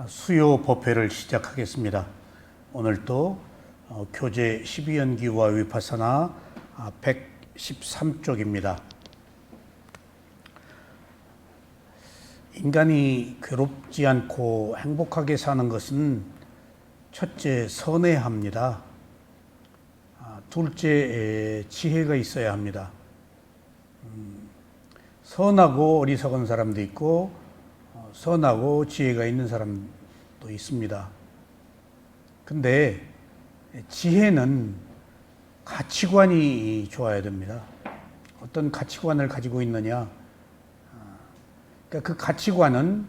수요 법회를 시작하겠습니다. 오늘도 교재 12연기와 위파사나 113쪽입니다. 인간이 괴롭지 않고 행복하게 사는 것은 첫째, 선해합니다. 둘째, 지혜가 있어야 합니다. 선하고 어리석은 사람도 있고 선하고 지혜가 있는 사람도 있습니다. 근데 지혜는 가치관이 좋아야 됩니다. 어떤 가치관을 가지고 있느냐. 그러니까 그 가치관은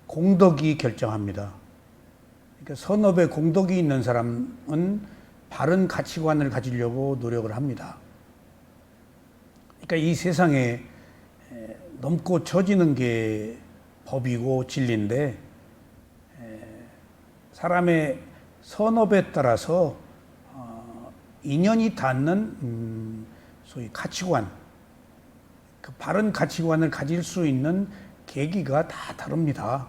공덕이 결정합니다. 그러니까 선업에 공덕이 있는 사람은 바른 가치관을 가지려고 노력을 합니다. 그러니까 이 세상에 넘고 처지는 게 법이고 진리인데 사람의 선업에 따라서 인연이 닿는 소위 가치관, 그 바른 가치관을 가질 수 있는 계기가 다 다릅니다.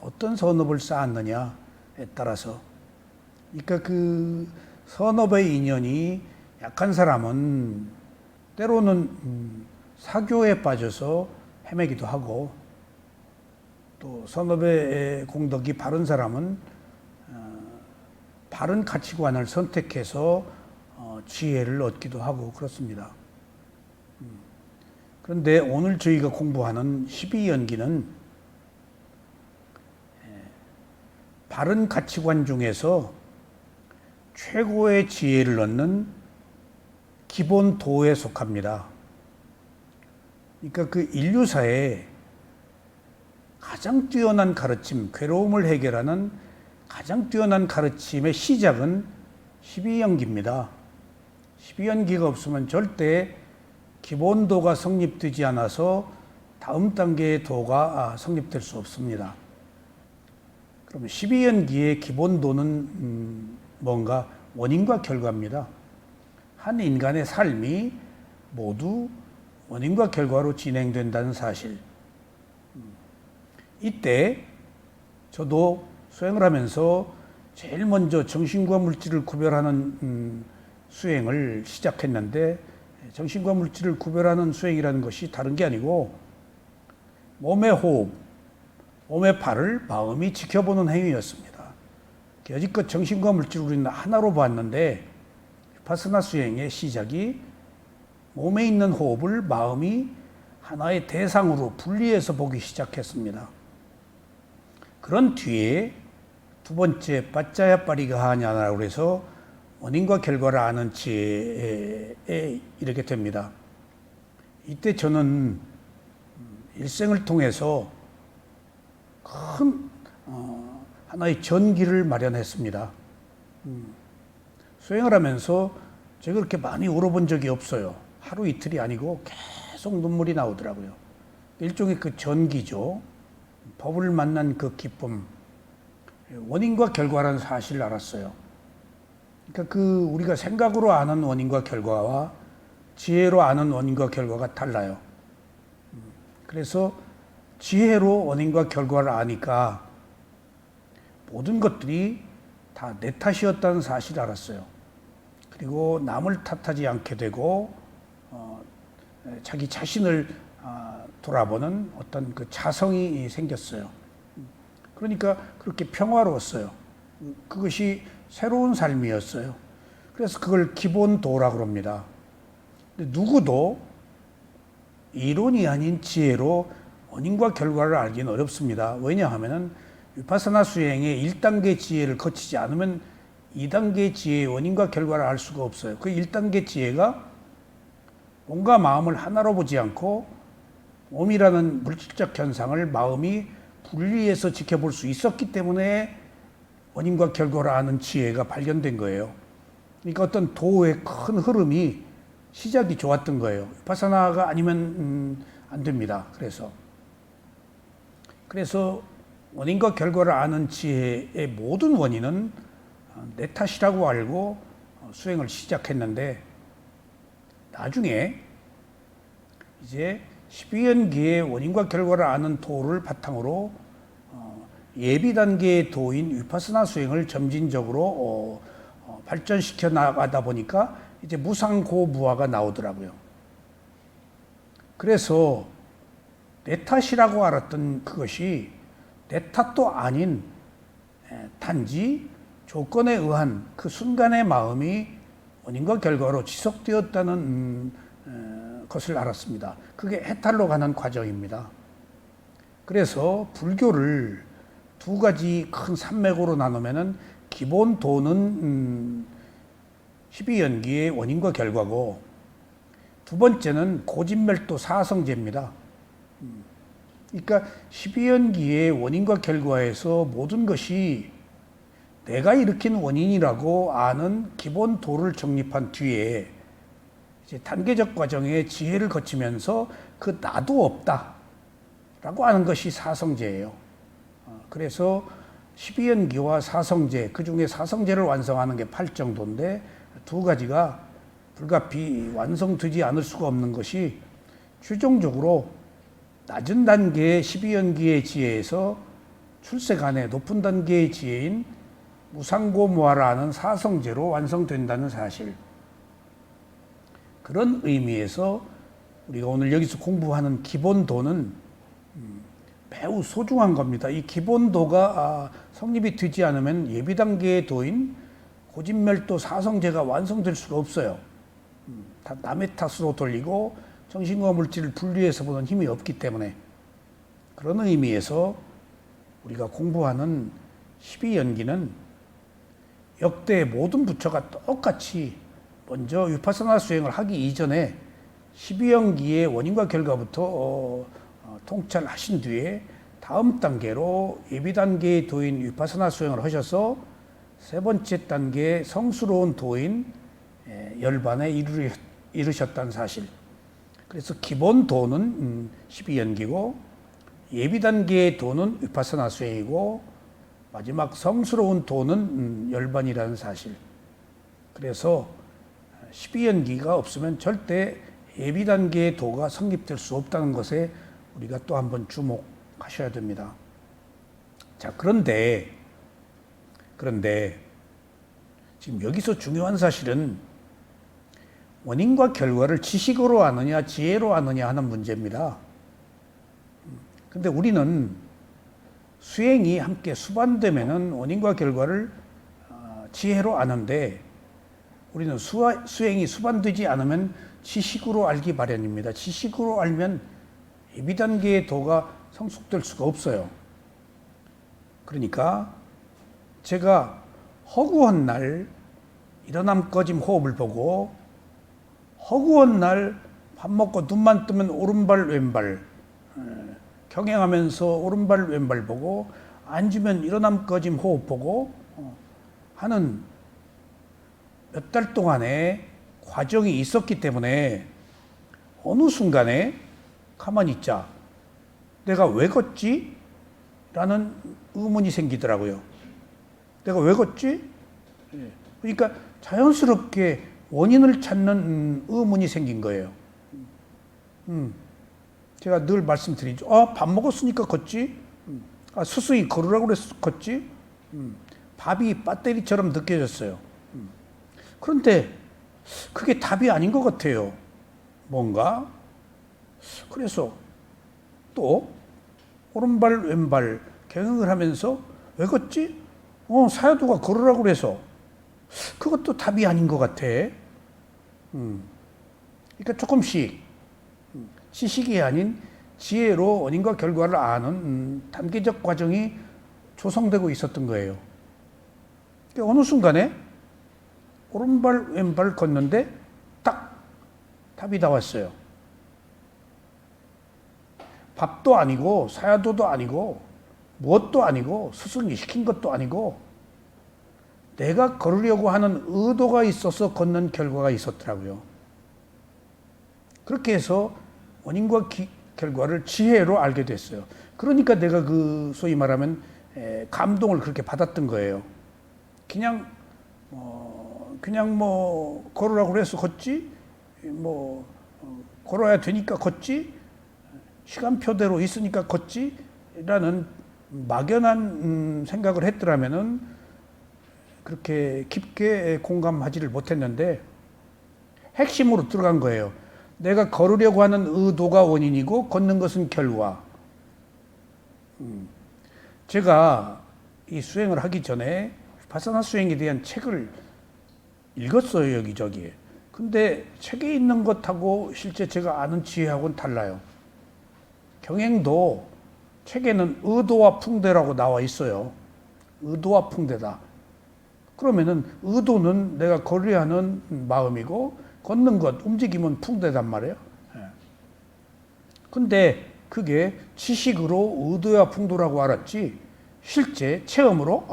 어떤 선업을 쌓았느냐에 따라서. 그러니까 그 선업의 인연이 약한 사람은 때로는 사교에 빠져서 헤매기도 하고, 또 선업의 공덕이 바른 사람은 바른 가치관을 선택해서 지혜를 얻기도 하고 그렇습니다. 그런데 오늘 저희가 공부하는 12연기는 바른 가치관 중에서 최고의 지혜를 얻는 기본 도에 속합니다. 그러니까 그 인류사에 가장 뛰어난 가르침, 괴로움을 해결하는 가장 뛰어난 가르침의 시작은 12연기입니다. 12연기가 없으면 절대 기본도가 성립되지 않아서 다음 단계의 도가 성립될 수 없습니다. 그럼 12연기의 기본도는 뭔가? 원인과 결과입니다. 한 인간의 삶이 모두 원인과 결과로 진행된다는 사실. 이때 저도 수행을 하면서 제일 먼저 정신과 물질을 구별하는 수행을 시작했는데, 정신과 물질을 구별하는 수행이라는 것이 다른 게 아니고 몸의 호흡, 몸의 발을 마음이 지켜보는 행위였습니다. 여지껏 정신과 물질을 우리는 하나로 봤는데 위파사나 수행의 시작이 몸에 있는 호흡을 마음이 하나의 대상으로 분리해서 보기 시작했습니다. 그런 뒤에 두 번째 빠짜야빠리가 하냐라고 해서 원인과 결과를 아는 지혜에 이르게 됩니다. 이때 저는 일생을 통해서 큰 하나의 전기를 마련했습니다. 수행을 하면서 제가 그렇게 많이 울어본 적이 없어요. 하루 이틀이 아니고 계속 눈물이 나오더라고요. 일종의 그 전기죠. 법을 만난 그 기쁨, 원인과 결과라는 사실을 알았어요. 그러니까 그 우리가 생각으로 아는 원인과 결과와 지혜로 아는 원인과 결과가 달라요. 그래서 지혜로 원인과 결과를 아니까 모든 것들이 다 내 탓이었다는 사실을 알았어요. 그리고 남을 탓하지 않게 되고 자기 자신을 돌아보는 어떤 그 자성이 생겼어요. 그러니까 그렇게 평화로웠어요. 그것이 새로운 삶이었어요. 그래서 그걸 기본도라고 합니다. 근데 누구도 이론이 아닌 지혜로 원인과 결과를 알기는 어렵습니다. 왜냐하면 위파사나 수행의 1단계 지혜를 거치지 않으면 2단계 지혜의 원인과 결과를 알 수가 없어요. 그 1단계 지혜가 몸과 마음을 하나로 보지 않고 몸이라는 물질적 현상을 마음이 분리해서 지켜볼 수 있었기 때문에 원인과 결과를 아는 지혜가 발견된 거예요. 그러니까 어떤 도의 큰 흐름이 시작이 좋았던 거예요. 위파사나가 아니면 안 됩니다. 그래서 원인과 결과를 아는 지혜의 모든 원인은 내 탓이라고 알고 수행을 시작했는데, 나중에 이제 12연기의 원인과 결과를 아는 도를 바탕으로 예비 단계의 도인 위파스나 수행을 점진적으로 발전시켜 나가다 보니까 이제 무상고무화가 나오더라고요. 그래서 내 탓이라고 알았던 그것이 내 탓도 아닌 단지 조건에 의한 그 순간의 마음이 원인과 결과로 지속되었다는 것을 알았습니다. 그게 해탈로 가는 과정입니다. 그래서 불교를 두 가지 큰 산맥으로 나누면은 기본 도는 12연기의 원인과 결과고, 두 번째는 고진멸도 사성제입니다. 그러니까 12연기의 원인과 결과에서 모든 것이 내가 일으킨 원인이라고 아는 기본 도를 정립한 뒤에 이제 단계적 과정의 지혜를 거치면서 그 나도 없다라고 하는 것이 사성제예요. 그래서 12연기와 사성제, 그 중에 사성제를 완성하는 게 8정도인데 두 가지가 불가피 완성되지 않을 수가 없는 것이 최종적으로 낮은 단계의 12연기의 지혜에서 출세간의 높은 단계의 지혜인 무상고무화라는 사성제로 완성된다는 사실. 그런 의미에서 우리가 오늘 여기서 공부하는 기본도는 매우 소중한 겁니다. 이 기본도가 성립이 되지 않으면 예비단계의 도인 고진멸도 사성제가 완성될 수가 없어요. 다 남의 탓으로 돌리고 정신과 물질을 분리해서 보는 힘이 없기 때문에, 그런 의미에서 우리가 공부하는 12연기는 역대 모든 부처가 똑같이 먼저 위파사나 수행을 하기 이전에 12연기의 원인과 결과부터 통찰하신 뒤에 다음 단계로 예비단계의 도인 위파사나 수행을 하셔서 세 번째 단계 성스러운 도인 열반에 이르셨다는 사실. 그래서 기본 도는 12연기고 예비단계의 도는 위파사나 수행이고 마지막 성스러운 도는 열반이라는 사실. 그래서 12연기가 없으면 절대 예비단계의 도가 성립될 수 없다는 것에 우리가 또 한번 주목하셔야 됩니다. 자, 그런데 지금 여기서 중요한 사실은 원인과 결과를 지식으로 아느냐 지혜로 아느냐 하는 문제입니다. 근데 우리는 수행이 함께 수반되면은 원인과 결과를 지혜로 아는데, 우리는 수행이 수반되지 않으면 지식으로 알기 마련입니다. 지식으로 알면 예비단계의 도가 성숙될 수가 없어요. 그러니까 제가 허구한 날 일어남 꺼짐 호흡을 보고, 허구한 날 밥 먹고 눈만 뜨면 오른발 왼발 경행하면서 오른발 왼발 보고, 앉으면 일어남 꺼짐 호흡 보고 하는 몇 달 동안의 과정이 있었기 때문에 어느 순간에 가만히 있자, 내가 왜 걷지? 라는 의문이 생기더라고요. 내가 왜 걷지? 그러니까 자연스럽게 원인을 찾는 의문이 생긴 거예요. 제가 늘 말씀드리죠. 밥 먹었으니까 걷지? 스승이 걸으라고 그래서 걷지? 밥이 배터리처럼 느껴졌어요. 그런데 그게 답이 아닌 것 같아요. 뭔가. 그래서 또 오른발 왼발 경영을 하면서 왜 걷지? 사야도가 걸으라고 그래서. 그것도 답이 아닌 것 같아. 그러니까 조금씩 지식이 아닌 지혜로 원인과 결과를 아는 단계적 과정이 조성되고 있었던 거예요. 그러니까 어느 순간에 오른발 왼발 걷는데 딱 답이 나왔어요. 밥도 아니고 사야도도 아니고 무엇도 아니고 스승이 시킨 것도 아니고 내가 걸으려고 하는 의도가 있어서 걷는 결과가 있었더라고요. 그렇게 해서 원인과 결과를 지혜로 알게 됐어요. 그러니까 내가 그 소위 말하면 감동을 그렇게 받았던 거예요. 그냥 걸으라고 그래서 걷지, 걸어야 되니까 걷지, 시간표대로 있으니까 걷지라는 막연한 생각을 했더라면은 그렇게 깊게 공감하지를 못했는데 핵심으로 들어간 거예요. 내가 걸으려고 하는 의도가 원인이고 걷는 것은 결과. 제가 이 수행을 하기 전에 바사나 수행에 대한 책을 읽었어요, 여기저기. 근데 책에 있는 것하고 실제 제가 아는 지혜하고는 달라요. 경행도 책에는 의도와 풍대라고 나와 있어요. 의도와 풍대다. 그러면은 의도는 내가 걸으려 하는 마음이고 걷는 것, 움직임은 풍대단 말이에요. 근데 그게 지식으로 의도와 풍도라고 알았지 실제 체험으로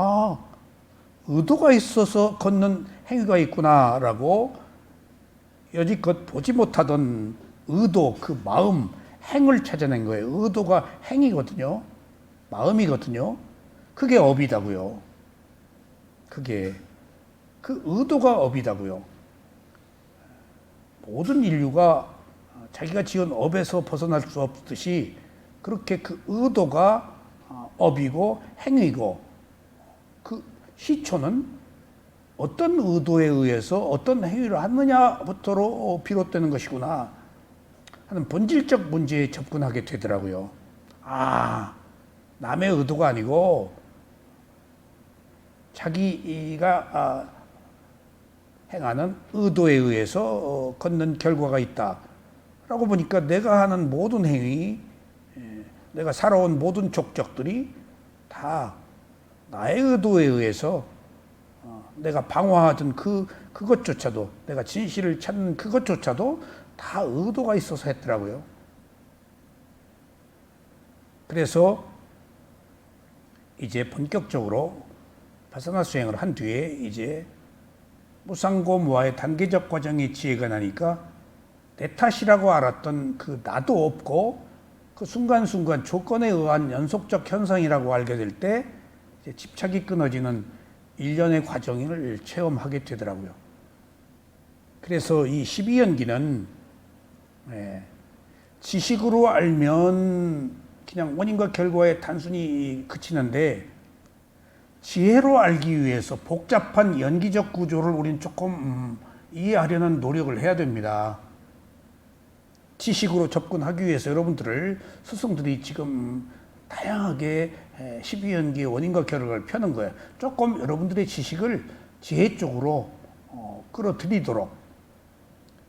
의도가 있어서 걷는 행위가 있구나라고 여지껏 보지 못하던 의도, 그 마음, 행을 찾아낸 거예요. 의도가 행이거든요. 마음이거든요. 그게 업이다고요. 그게 그 의도가 업이다고요. 모든 인류가 자기가 지은 업에서 벗어날 수 없듯이 그렇게 그 의도가 업이고 행위고 그 시초는 어떤 의도에 의해서 어떤 행위를 하느냐부터로 비롯되는 것이구나 하는 본질적 문제에 접근하게 되더라고요. 남의 의도가 아니고 자기가 행하는 의도에 의해서 걷는 결과가 있다. 라고 보니까 내가 하는 모든 행위, 내가 살아온 모든 족적들이 다 나의 의도에 의해서 내가 방황하던 그것조차도 내가 진실을 찾는 그것조차도 다 의도가 있어서 했더라고요. 그래서 이제 본격적으로 바사나 수행을 한 뒤에 이제 무상고무와의 단계적 과정의 지혜가 나니까 내 탓이라고 알았던 그 나도 없고 그 순간순간 조건에 의한 연속적 현상이라고 알게 될 때 집착이 끊어지는 일련의 과정을 체험하게 되더라고요. 그래서 이 12연기는 지식으로 알면 그냥 원인과 결과에 단순히 그치는데 지혜로 알기 위해서 복잡한 연기적 구조를 우린 조금 이해하려는 노력을 해야 됩니다. 지식으로 접근하기 위해서 여러분들을 스승들이 지금 다양하게 12연기의 원인과 결과를 펴는 거예요. 조금 여러분들의 지식을 지혜 쪽으로 끌어들이도록.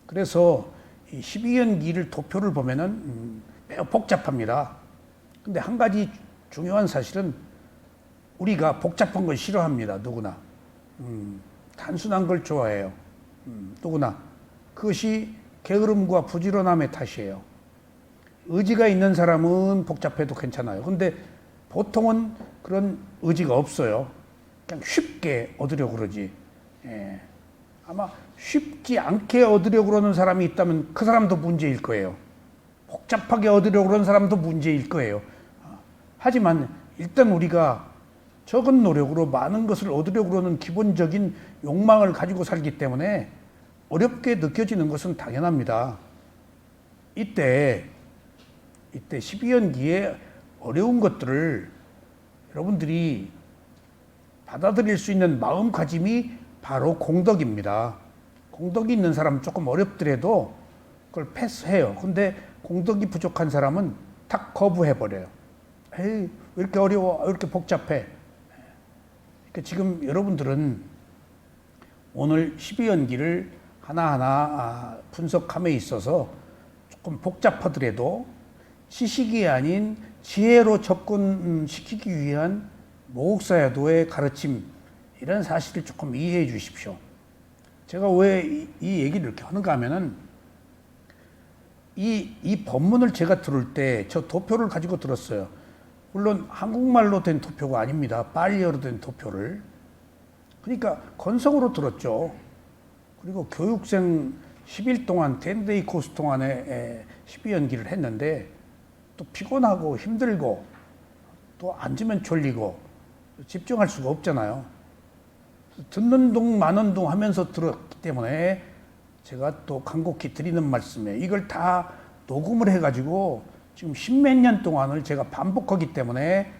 그래서 이 12연기를 도표를 보면은 매우 복잡합니다. 근데 한 가지 중요한 사실은 우리가 복잡한 걸 싫어합니다. 누구나. 단순한 걸 좋아해요. 누구나. 그것이 게으름과 부지런함의 탓이에요. 의지가 있는 사람은 복잡해도 괜찮아요. 근데 보통은 그런 의지가 없어요. 그냥 쉽게 얻으려고 그러지. 아마 쉽지 않게 얻으려고 그러는 사람이 있다면 그 사람도 문제일 거예요. 복잡하게 얻으려고 그러는 사람도 문제일 거예요. 하지만 일단 우리가 적은 노력으로 많은 것을 얻으려고 그러는 기본적인 욕망을 가지고 살기 때문에 어렵게 느껴지는 것은 당연합니다. 이때 12연기의 어려운 것들을 여러분들이 받아들일 수 있는 마음가짐이 바로 공덕입니다. 공덕이 있는 사람은 조금 어렵더라도 그걸 패스해요. 근데 공덕이 부족한 사람은 탁 거부해버려요. 에이, 왜 이렇게 어려워? 왜 이렇게 복잡해? 그러니까 지금 여러분들은 오늘 12연기를 하나하나 분석함에 있어서 조금 복잡하더라도 지식이 아닌 지혜로 접근시키기 위한 모국사야도의 가르침, 이런 사실을 조금 이해해 주십시오. 제가 왜 이 얘기를 이렇게 하는가 하면은 이 법문을 제가 들을 때 저 도표를 가지고 들었어요. 물론 한국말로 된 도표가 아닙니다. 빨리어로 된 도표를. 그러니까 건성으로 들었죠. 그리고 교육생 10일 동안 10데이 코스 동안에 12연기를 했는데 또 피곤하고 힘들고 또 앉으면 졸리고 집중할 수가 없잖아요. 듣는 동 마는 동 하면서 들었기 때문에 제가 또 간곡히 드리는 말씀에 이걸 다 녹음을 해가지고 지금 십몇 년 동안을 제가 반복하기 때문에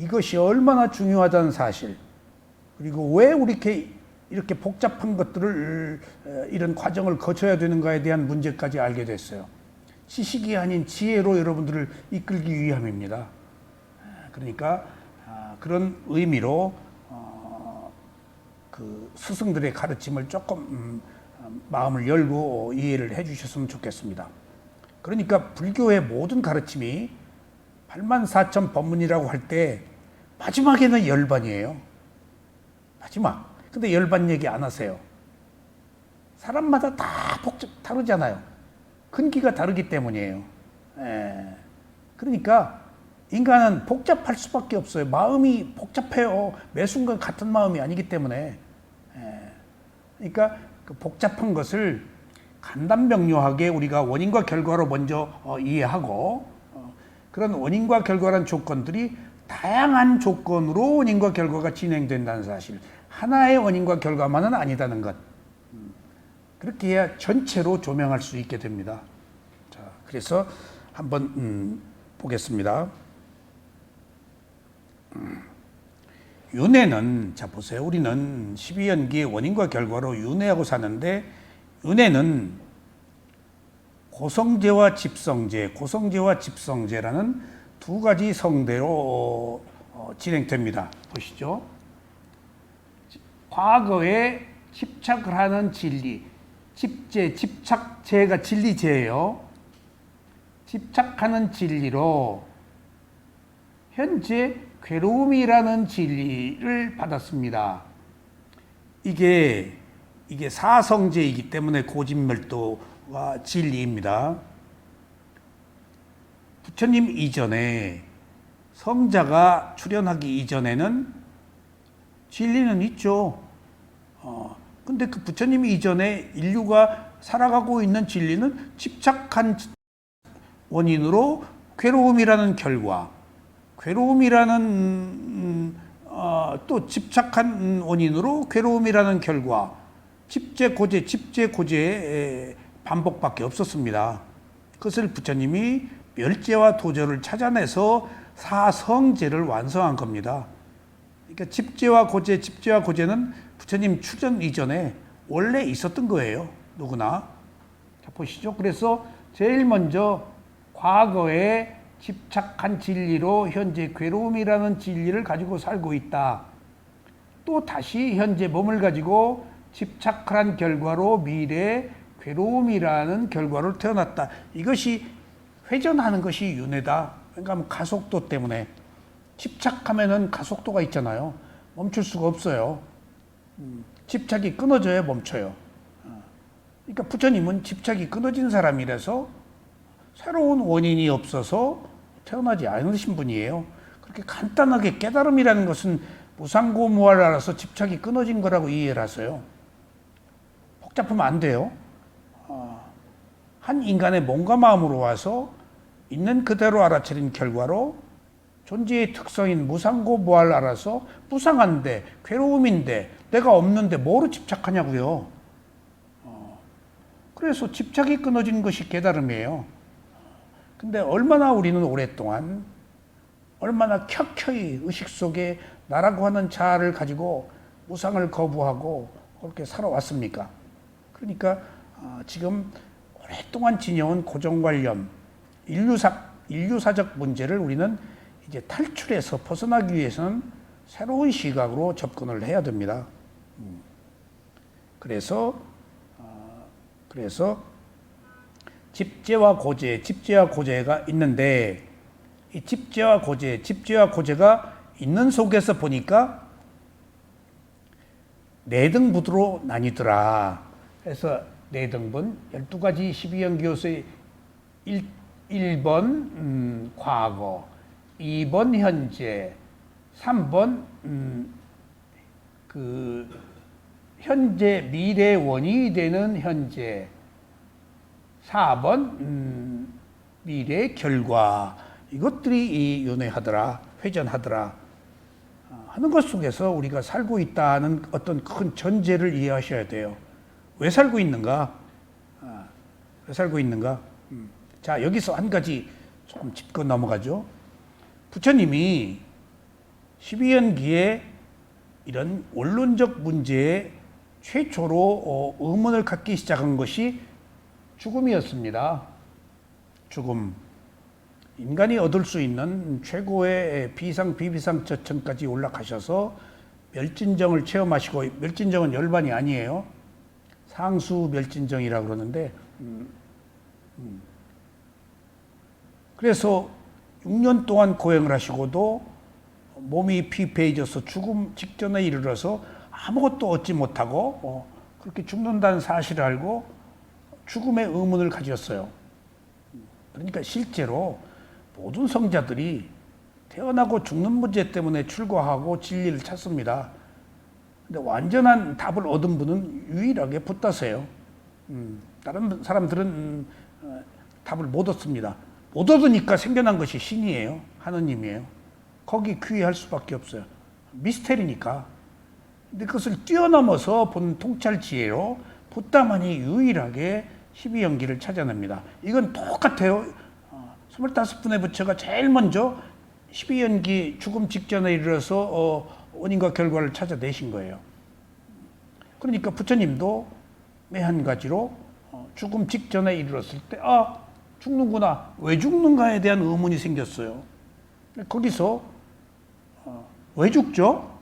이것이 얼마나 중요하다는 사실, 그리고 왜 우리 이렇게 복잡한 것들을 이런 과정을 거쳐야 되는가에 대한 문제까지 알게 됐어요. 지식이 아닌 지혜로 여러분들을 이끌기 위함입니다. 그러니까 그런 의미로 그 스승들의 가르침을 조금 마음을 열고 이해를 해 주셨으면 좋겠습니다. 그러니까 불교의 모든 가르침이 84,000 법문이라고 할 때 마지막에는 열반이에요. 마지막. 근데 열반 얘기 안 하세요. 사람마다 다 다르잖아요. 근기가 다르기 때문이에요. 그러니까 인간은 복잡할 수밖에 없어요. 마음이 복잡해요. 매 순간 같은 마음이 아니기 때문에. 그러니까 그 복잡한 것을 간단명료하게 우리가 원인과 결과로 먼저 이해하고, 그런 원인과 결과란 조건들이 다양한 조건으로 원인과 결과가 진행된다는 사실, 하나의 원인과 결과만은 아니다는 것, 그렇게 해야 전체로 조명할 수 있게 됩니다. 자, 그래서 한번 보겠습니다. 윤회는, 자 보세요. 우리는 12연기의 원인과 결과로 윤회하고 사는데, 윤회는 고성제와 집성제, 고성제와 집성제라는 두 가지 성대로 진행됩니다. 보시죠. 과거에 집착을 하는 진리, 집제, 집착제가 진리제예요. 집착하는 진리로 현재 괴로움이라는 진리를 받았습니다. 이게 사성제이기 때문에 고진멸도가 진리입니다. 부처님 이전에, 성자가 출현하기 이전에는 진리는 있죠. 근데 그 부처님 이전에 인류가 살아가고 있는 진리는 집착한 원인으로 괴로움이라는 결과, 괴로움이라는 또 집착한 원인으로 괴로움이라는 결과, 집제 고제의 반복밖에 없었습니다. 그것을 부처님이 멸제와 도저를 찾아내서 사성제를 완성한 겁니다. 그러니까 집제와 고제는 부처님 출현 이전에 원래 있었던 거예요. 누구나. 자, 보시죠. 그래서 제일 먼저 과거에 집착한 진리로 현재 괴로움이라는 진리를 가지고 살고 있다. 또 다시 현재 몸을 가지고 집착한 결과로 미래에 괴로움이라는 결과로 태어났다. 이것이 회전하는 것이 윤회다. 그러니까 가속도 때문에, 집착하면은 가속도가 있잖아요. 멈출 수가 없어요. 집착이 끊어져야 멈춰요. 그러니까 부처님은 집착이 끊어진 사람이라서 새로운 원인이 없어서 태어나지 않으신 분이에요. 그렇게 간단하게 깨달음이라는 것은 무상고무화를 알아서 집착이 끊어진 거라고 이해를 하세요. 복잡하면 안 돼요. 한 인간의 몸과 마음으로 와서 있는 그대로 알아차린 결과로 존재의 특성인 무상고무화를 알아서 무상한데, 괴로움인데, 내가 없는데 뭐로 집착하냐고요. 그래서 집착이 끊어진 것이 깨달음이에요. 근데 얼마나 우리는 오랫동안, 얼마나 켜켜이 의식 속에 나라고 하는 자아를 가지고 무상을 거부하고 그렇게 살아왔습니까? 그러니까 지금 오랫동안 지녀온 고정관념, 인류사적 문제를 우리는 이제 탈출해서 벗어나기 위해서는 새로운 시각으로 접근을 해야 됩니다. 그래서 집제와 고제가 있는데, 이 집제와 고제가 있는 속에서 보니까 네등부두로 나뉘더라. 그래서 네등분, 12가지 12연기요소의 1번 과거, 2번 현재, 3번 그 현재 미래 원인이 되는 현재, 4번 미래의 결과, 이것들이 이 윤회하더라, 회전하더라 하는 것 속에서 우리가 살고 있다는 어떤 큰 전제를 이해하셔야 돼요. 왜 살고 있는가? 왜 살고 있는가? 자, 여기서 한 가지 조금 짚고 넘어가죠. 부처님이 12연기에 이런 원론적 문제에 최초로 의문을 갖기 시작한 것이 죽음이었습니다. 죽음. 인간이 얻을 수 있는 최고의 비상, 비비상 저층까지 올라가셔서 멸진정을 체험하시고, 멸진정은 열반이 아니에요. 상수 멸진정이라고 그러는데, 그래서 6년 동안 고행을 하시고도 몸이 피폐해져서 죽음 직전에 이르러서 아무것도 얻지 못하고 그렇게 죽는다는 사실을 알고 죽음의 의문을 가졌어요. 그러니까 실제로 모든 성자들이 태어나고 죽는 문제 때문에 출가하고 진리를 찾습니다. 근데 완전한 답을 얻은 분은 유일하게 붓다세요. 다른 사람들은 답을 못 얻습니다. 못 얻으니까 생겨난 것이 신이에요. 하느님이에요. 거기 귀의할 수밖에 없어요. 미스테리니까. 근데 그것을 뛰어넘어서 본 통찰 지혜로 붓다만이 유일하게 12연기를 찾아냅니다. 이건 똑같아요. 25분의 부처가 제일 먼저 12연기 죽음 직전에 이르러서 원인과 결과를 찾아내신 거예요. 그러니까 부처님도 매 한 가지로 죽음 직전에 이르렀을 때 죽는구나. 왜 죽는가에 대한 의문이 생겼어요. 거기서 왜 죽죠?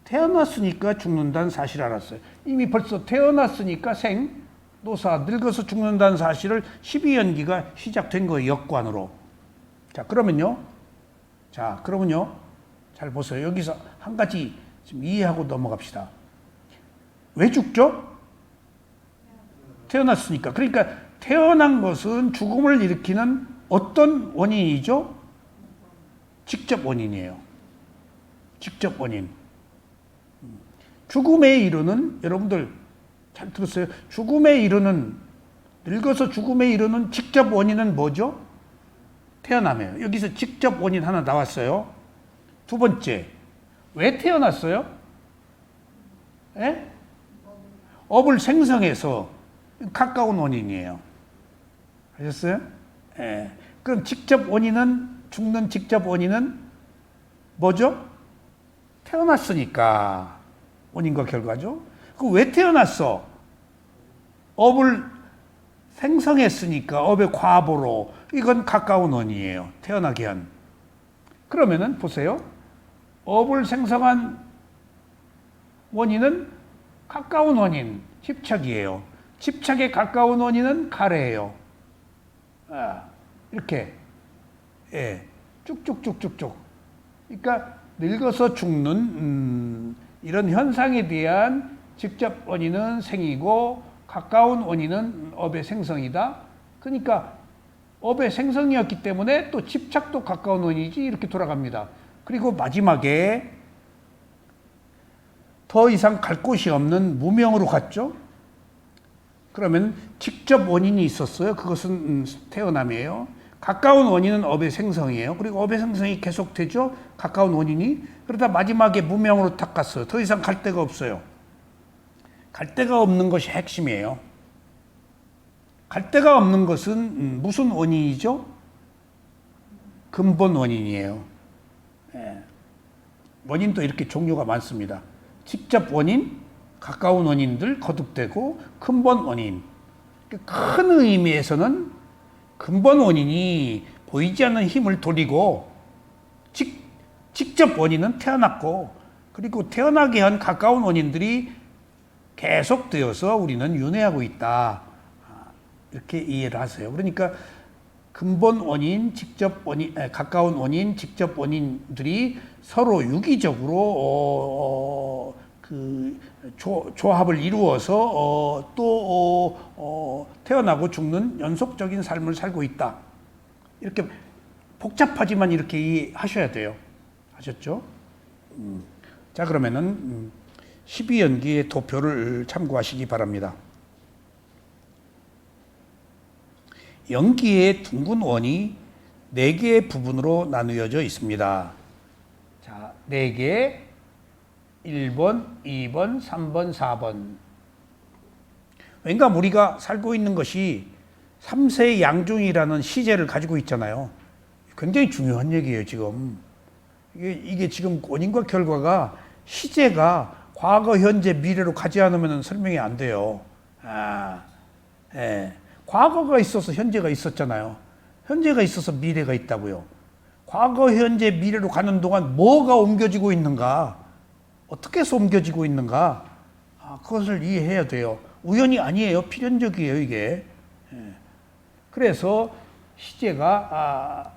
태어났으니까 죽는다는 사실을 알았어요. 이미 벌써 태어났으니까 노사, 늙어서 죽는다는 사실을 12연기가 시작된 거예요. 역관으로. 그러면요. 잘 보세요. 여기서 한 가지 좀 이해하고 넘어갑시다. 왜 죽죠? 태어났으니까. 그러니까 태어난 것은 죽음을 일으키는 어떤 원인이죠? 직접 원인이에요. 직접 원인. 죽음에 이르는, 여러분들 잘 들었어요? 죽음에 이르는, 늙어서 죽음에 이르는 직접 원인은 뭐죠? 태어남이에요. 여기서 직접 원인 하나 나왔어요. 두 번째, 왜 태어났어요? 업을 생성해서 가까운 원인이에요. 아셨어요? 그럼 직접 원인은, 죽는 직접 원인은 뭐죠? 태어났으니까 원인과 결과죠. 그 왜 태어났어? 업을 생성했으니까 업의 과보로 이건 가까운 원인이에요. 태어나게 한. 그러면은 보세요. 업을 생성한 원인은 가까운 원인, 집착이에요. 집착에 가까운 원인은 가래예요. 이렇게 쭉쭉쭉쭉쭉. 그러니까 늙어서 죽는 이런 현상에 대한 직접 원인은 생이고 가까운 원인은 업의 생성이다. 그러니까 업의 생성이었기 때문에 또 집착도 가까운 원인이지 이렇게 돌아갑니다. 그리고 마지막에 더 이상 갈 곳이 없는 무명으로 갔죠. 그러면 직접 원인이 있었어요. 그것은 태어남이에요. 가까운 원인은 업의 생성이에요. 그리고 업의 생성이 계속되죠. 가까운 원인이. 그러다 마지막에 무명으로 탁 갔어요. 더 이상 갈 데가 없어요. 갈 데가 없는 것이 핵심이에요. 갈 데가 없는 것은 무슨 원인이죠? 근본 원인이에요. 원인도 이렇게 종류가 많습니다. 직접 원인, 가까운 원인들 거듭되고 근본 원인. 큰 의미에서는 근본 원인이 보이지 않는 힘을 돌리고 직접 원인은 태어났고 그리고 태어나게 한 가까운 원인들이 계속되어서 우리는 윤회하고 있다. 이렇게 이해를 하세요. 그러니까 근본 원인, 직접 원인, 가까운 원인, 직접 원인들이 서로 유기적으로 조합을 이루어서 또 태어나고 죽는 연속적인 삶을 살고 있다. 이렇게 복잡하지만 이렇게 이해하셔야 돼요. 아셨죠? 자, 그러면은 12연기의 도표를 참고하시기 바랍니다. 연기의 둥근 원이 4개의 부분으로 나누어져 있습니다. 자, 4개. 1번, 2번, 3번, 4번. 왜냐하면 우리가 살고 있는 것이 3세 양중이라는 시제를 가지고 있잖아요. 굉장히 중요한 얘기예요, 지금. 이게 지금 원인과 결과가 시제가 과거, 현재, 미래로 가지 않으면 설명이 안 돼요. 예. 과거가 있어서 현재가 있었잖아요. 현재가 있어서 미래가 있다고요. 과거, 현재, 미래로 가는 동안 뭐가 옮겨지고 있는가? 어떻게 해서 옮겨지고 있는가? 그것을 이해해야 돼요. 우연이 아니에요. 필연적이에요, 이게. 예. 그래서 시제가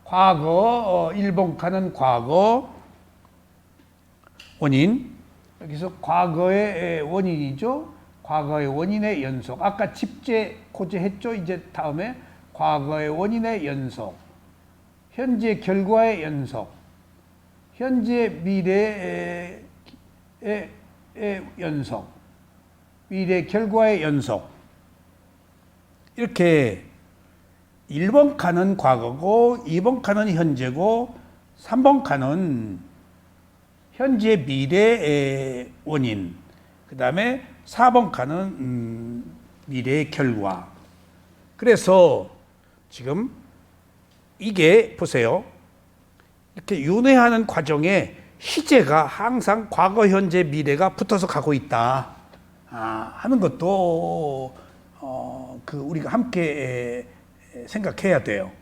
과거, 1번 칸은 과거, 원인. 여기서 과거의 원인이죠. 과거의 원인의 연속. 아까 집제, 고제 했죠. 이제 다음에 과거의 원인의 연속. 현재 결과의 연속. 현재 미래의 연속. 미래 결과의 연속. 이렇게 1번 칸은 과거고 2번 칸은 현재고 3번 칸은 현재 미래의 원인. 그 다음에 4번 칸은 미래의 결과. 그래서 지금 이게 보세요. 이렇게 윤회하는 과정에 시제가 항상 과거, 현재, 미래가 붙어서 가고 있다. 하는 것도 우리가 함께 생각해야 돼요.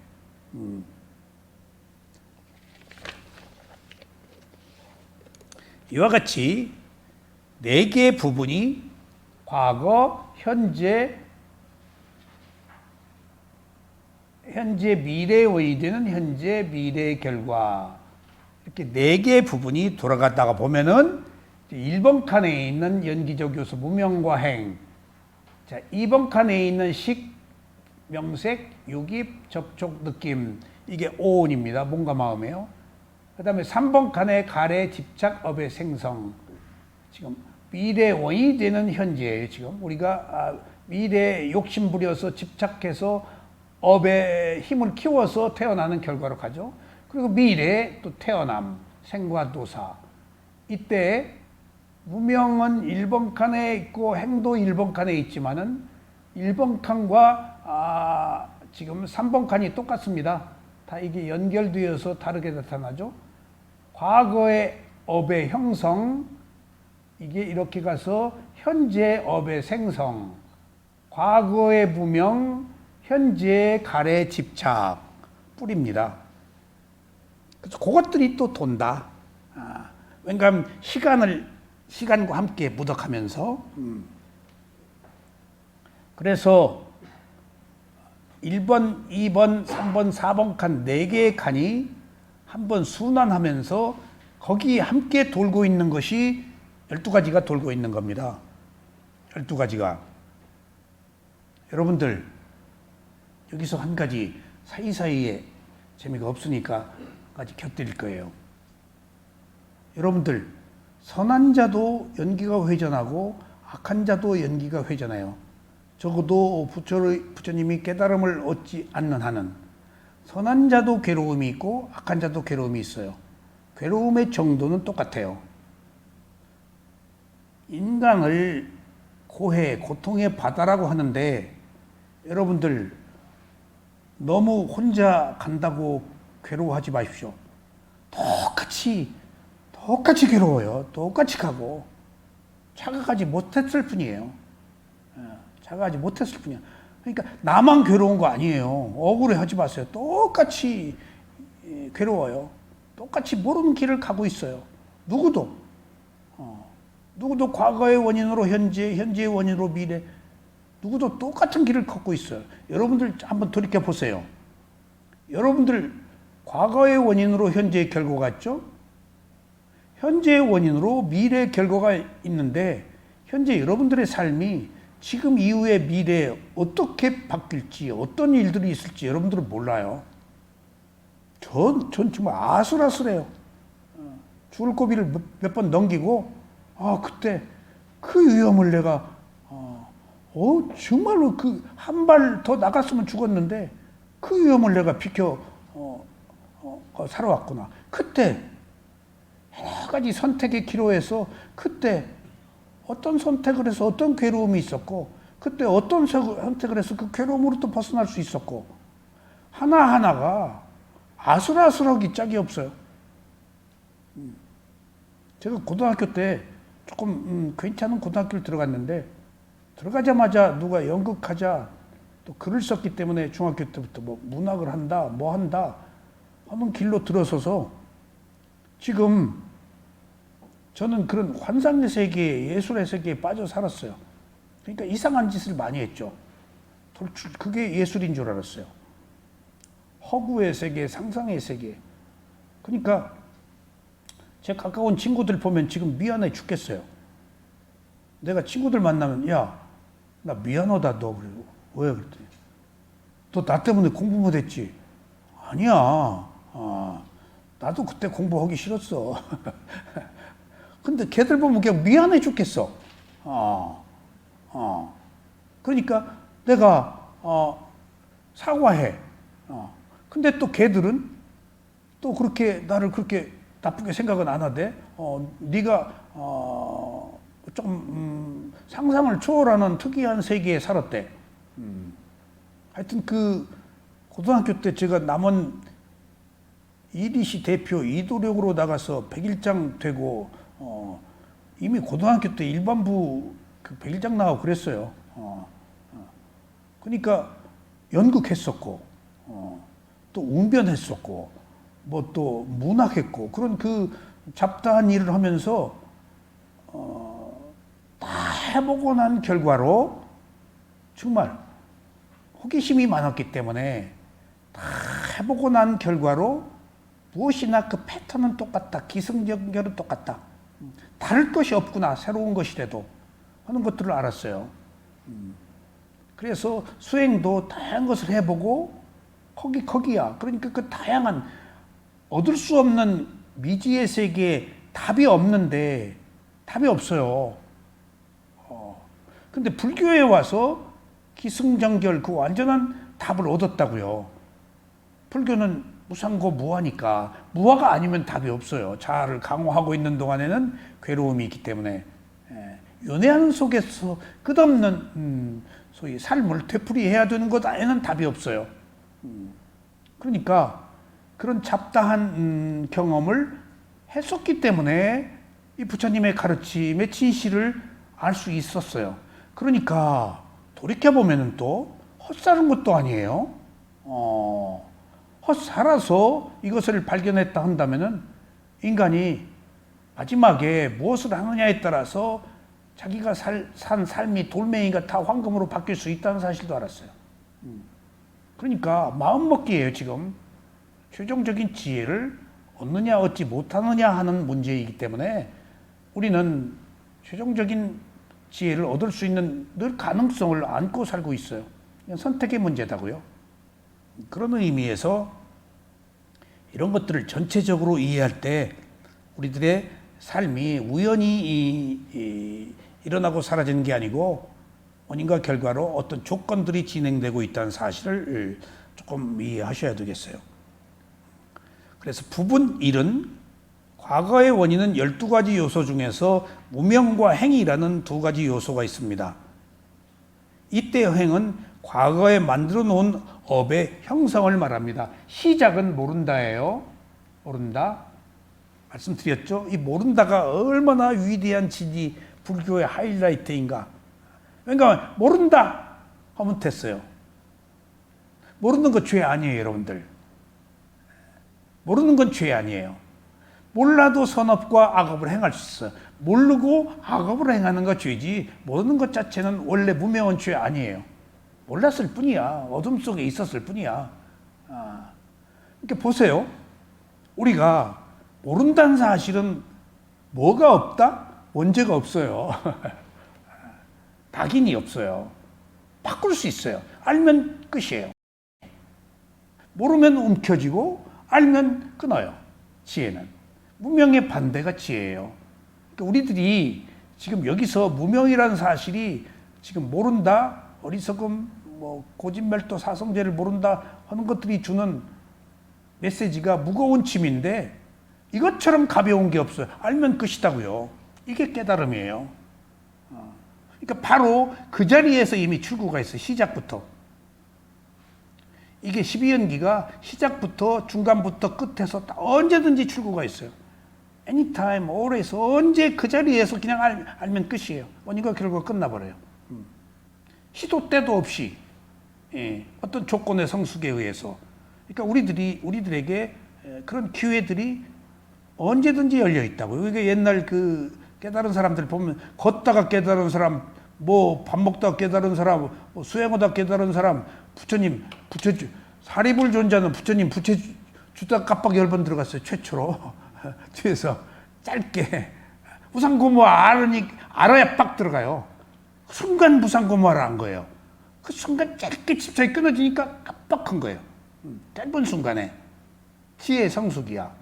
이와 같이 4개의 부분이 과거, 현재, 미래의 원인이 되는 현재, 미래의 결과. 이렇게 4개의 부분이 돌아가다가 보면은 1번 칸에 있는 연기적 요소 무명과 행. 자, 2번 칸에 있는 식, 명색, 유깁, 접촉, 느낌. 이게 오온입니다. 몸과 마음이에요. 그 다음에 3번 칸에 가래, 집착, 업의 생성. 지금 미래 원인이 되는 현재예요. 지금 우리가 미래에 욕심 부려서 집착해서 업의 힘을 키워서 태어나는 결과로 가죠. 그리고 미래에 또 태어남, 생과 도사. 이때 무명은 1번 칸에 있고 행도 1번 칸에 있지만은 1번 칸과 지금 3번 칸이 똑같습니다. 다 이게 연결되어서 다르게 나타나죠. 과거의 업의 형성, 이게 이렇게 가서 현재 업의 생성, 과거의 무명, 현재의 가래 집착, 뿌립니다. 그래서 그것들이 또 돈다. 왜냐하면 시간과 함께 묻어가면서. 그래서 1번, 2번, 3번, 4번 칸 4개의 칸이 한번 순환하면서 거기에 함께 돌고 있는 것이 12가지가 돌고 있는 겁니다. 12가지가. 여러분들 여기서 한 가지 사이사이에 재미가 없으니까 까지 곁들일 거예요. 여러분들 선한 자도 연기가 회전하고 악한 자도 연기가 회전해요. 적어도 부처님이 깨달음을 얻지 않는 한은 선한 자도 괴로움이 있고 악한 자도 괴로움이 있어요. 괴로움의 정도는 똑같아요. 인간을 고해, 고통의 바다라고 하는데 여러분들 너무 혼자 간다고 괴로워하지 마십시오. 똑같이 괴로워요. 똑같이 가고 자각하지 못했을 뿐이에요. 자각하지 못했을 뿐이야. 그러니까 나만 괴로운 거 아니에요. 억울해하지 마세요. 똑같이 괴로워요. 똑같이 모르는 길을 가고 있어요. 누구도 과거의 원인으로 현재의 원인으로 미래, 누구도 똑같은 길을 걷고 있어요. 여러분들 한번 돌이켜 보세요. 여러분들 과거의 원인으로 현재의 결과가 있죠? 현재의 원인으로 미래의 결과가 있는데 현재 여러분들의 삶이 지금 이후의 미래에 어떻게 바뀔지, 어떤 일들이 있을지 여러분들은 몰라요. 전 정말 아슬아슬해요. 죽을 고비를 몇 번 넘기고 그때 그 위험을 내가 정말로 그 한 발 더 나갔으면 죽었는데 그 위험을 내가 비켜 살아왔구나. 그때 여러 가지 선택의 기로에서 그때 어떤 선택을 해서 어떤 괴로움이 있었고 그때 어떤 선택을 해서 그 괴로움으로부터 벗어날 수 있었고 하나하나가 아슬아슬하기 짝이 없어요. 제가 고등학교 때 조금 괜찮은 고등학교를 들어갔는데 들어가자마자 누가 연극하자 또 글을 썼기 때문에 중학교 때부터 뭐 문학을 한다 뭐 한다 하는 길로 들어서서 지금 저는 그런 환상의 세계, 예술의 세계에 빠져 살았어요. 그러니까 이상한 짓을 많이 했죠. 그게 예술인 줄 알았어요. 허구의 세계, 상상의 세계. 그러니까 제 가까운 친구들 보면 지금 미안해 죽겠어요. 내가 친구들 만나면 야, 나 미안하다 너. 그리고 왜 그랬더니 너 나 때문에 공부 못했지? 아니야. 나도 그때 공부하기 싫었어. 근데 걔들 보면 그냥 미안해 죽겠어. 그러니까 내가 사과해. 근데 또 걔들은 또 그렇게 나를 그렇게 나쁘게 생각은 안 하대. 네가 좀 상상을 초월하는 특이한 세계에 살았대. 하여튼 그 고등학교 때 제가 남원 이리시 대표 이도력으로 나가서 백일장 되고 이미 고등학교 때 일반부 그 백일장 나가고 그랬어요. 그러니까 연극했었고 또 웅변했었고 뭐 또 문학했고 그런 그 잡다한 일을 하면서 다 해보고 난 결과로 정말 호기심이 많았기 때문에 다 해보고 난 결과로 무엇이나 그 패턴은 똑같다. 기승전결은 똑같다. 다를 것이 없구나. 새로운 것이라도 하는 것들을 알았어요. 그래서 수행도 다양한 것을 해보고 거기야. 그러니까 그 다양한 얻을 수 없는 미지의 세계에 답이 없는데 답이 없어요. 근데 불교에 와서 기승전결 그 완전한 답을 얻었다고요. 불교는 무상고 무아니까 무아가 아니면 답이 없어요. 자아를 강화하고 있는 동안에는 괴로움이 있기 때문에 연애하는 속에서 끝없는 소위 삶을 되풀이해야 되는 것 안에는 답이 없어요. 그러니까 그런 잡다한 경험을 했었기 때문에 이 부처님의 가르침의 진실을 알 수 있었어요. 그러니까 돌이켜보면 또 헛살은 것도 아니에요. 헛살아서 이것을 발견했다 한다면은 인간이 마지막에 무엇을 하느냐에 따라서 자기가 산 삶이 돌멩이가 다 황금으로 바뀔 수 있다는 사실도 알았어요. 그러니까 마음먹기예요, 지금. 최종적인 지혜를 얻느냐 얻지 못하느냐 하는 문제이기 때문에 우리는 최종적인 지혜를 얻을 수 있는 늘 가능성을 안고 살고 있어요. 그냥 선택의 문제다고요. 그런 의미에서 이런 것들을 전체적으로 이해할 때 우리들의 삶이 우연히 일어나고 사라지는 게 아니고 원인과 결과로 어떤 조건들이 진행되고 있다는 사실을 조금 이해하셔야 되겠어요. 그래서 부분 1은 과거의 원인은 12가지 요소 중에서 무명과 행이라는 2가지 요소가 있습니다. 이때의 행은 과거에 만들어 놓은 업의 형성을 말합니다. 시작은 모른다예요. 모른다. 말씀드렸죠? 이 모른다가 얼마나 위대한 진리 불교의 하이라이트인가. 그러니까 모른다 하면 됐어요. 모르는 건 죄 아니에요, 여러분들. 모르는 건 죄 아니에요. 몰라도 선업과 악업을 행할 수 있어요. 모르고 악업을 행하는 거 죄지 모르는 것 자체는 원래 무명한 죄 아니에요. 몰랐을 뿐이야. 어둠 속에 있었을 뿐이야. 이렇게 보세요. 우리가 모른다는 사실은 뭐가 없다? 원죄가 없어요. 낙인이 없어요. 바꿀 수 있어요. 알면 끝이에요. 모르면 움켜쥐고 알면 끊어요. 지혜는. 무명의 반대가 지혜예요. 그러니까 우리들이 지금 여기서 무명이라는 사실이 지금 모른다, 어리석음, 뭐 고진멸도 사성제를 모른다 하는 것들이 주는 메시지가 무거운 짐인데 이것처럼 가벼운 게 없어요. 알면 끝이다고요. 이게 깨달음이에요. 그러니까 바로 그 자리에서 이미 출구가 있어요. 시작부터. 이게 12연기가 시작부터 중간부터 끝에서 언제든지 출구가 있어요. anytime, always, 언제 그 자리에서 그냥 알면 끝이에요. 원인과 결과가 끝나버려요. 시도 때도 없이 어떤 조건의 성숙에 의해서. 그러니까 우리들에게 그런 기회들이 언제든지 열려 있다고요. 이게 옛날 그 깨달은 사람들 보면 걷다가 깨달은 사람, 뭐 밥 먹다가 깨달은 사람, 뭐 수행하다 깨달은 사람, 부처님 사리불 존자는 부처님 부채 주다 깜빡 10번 들어갔어요. 최초로 뒤에서 짧게 무상고무화 알아야 빡 들어가요. 순간 무상고무화를 한 거예요. 그 순간 짧게 집착이 끊어지니까 깜빡한 거예요. 짧은 순간에 지혜의 성숙이야.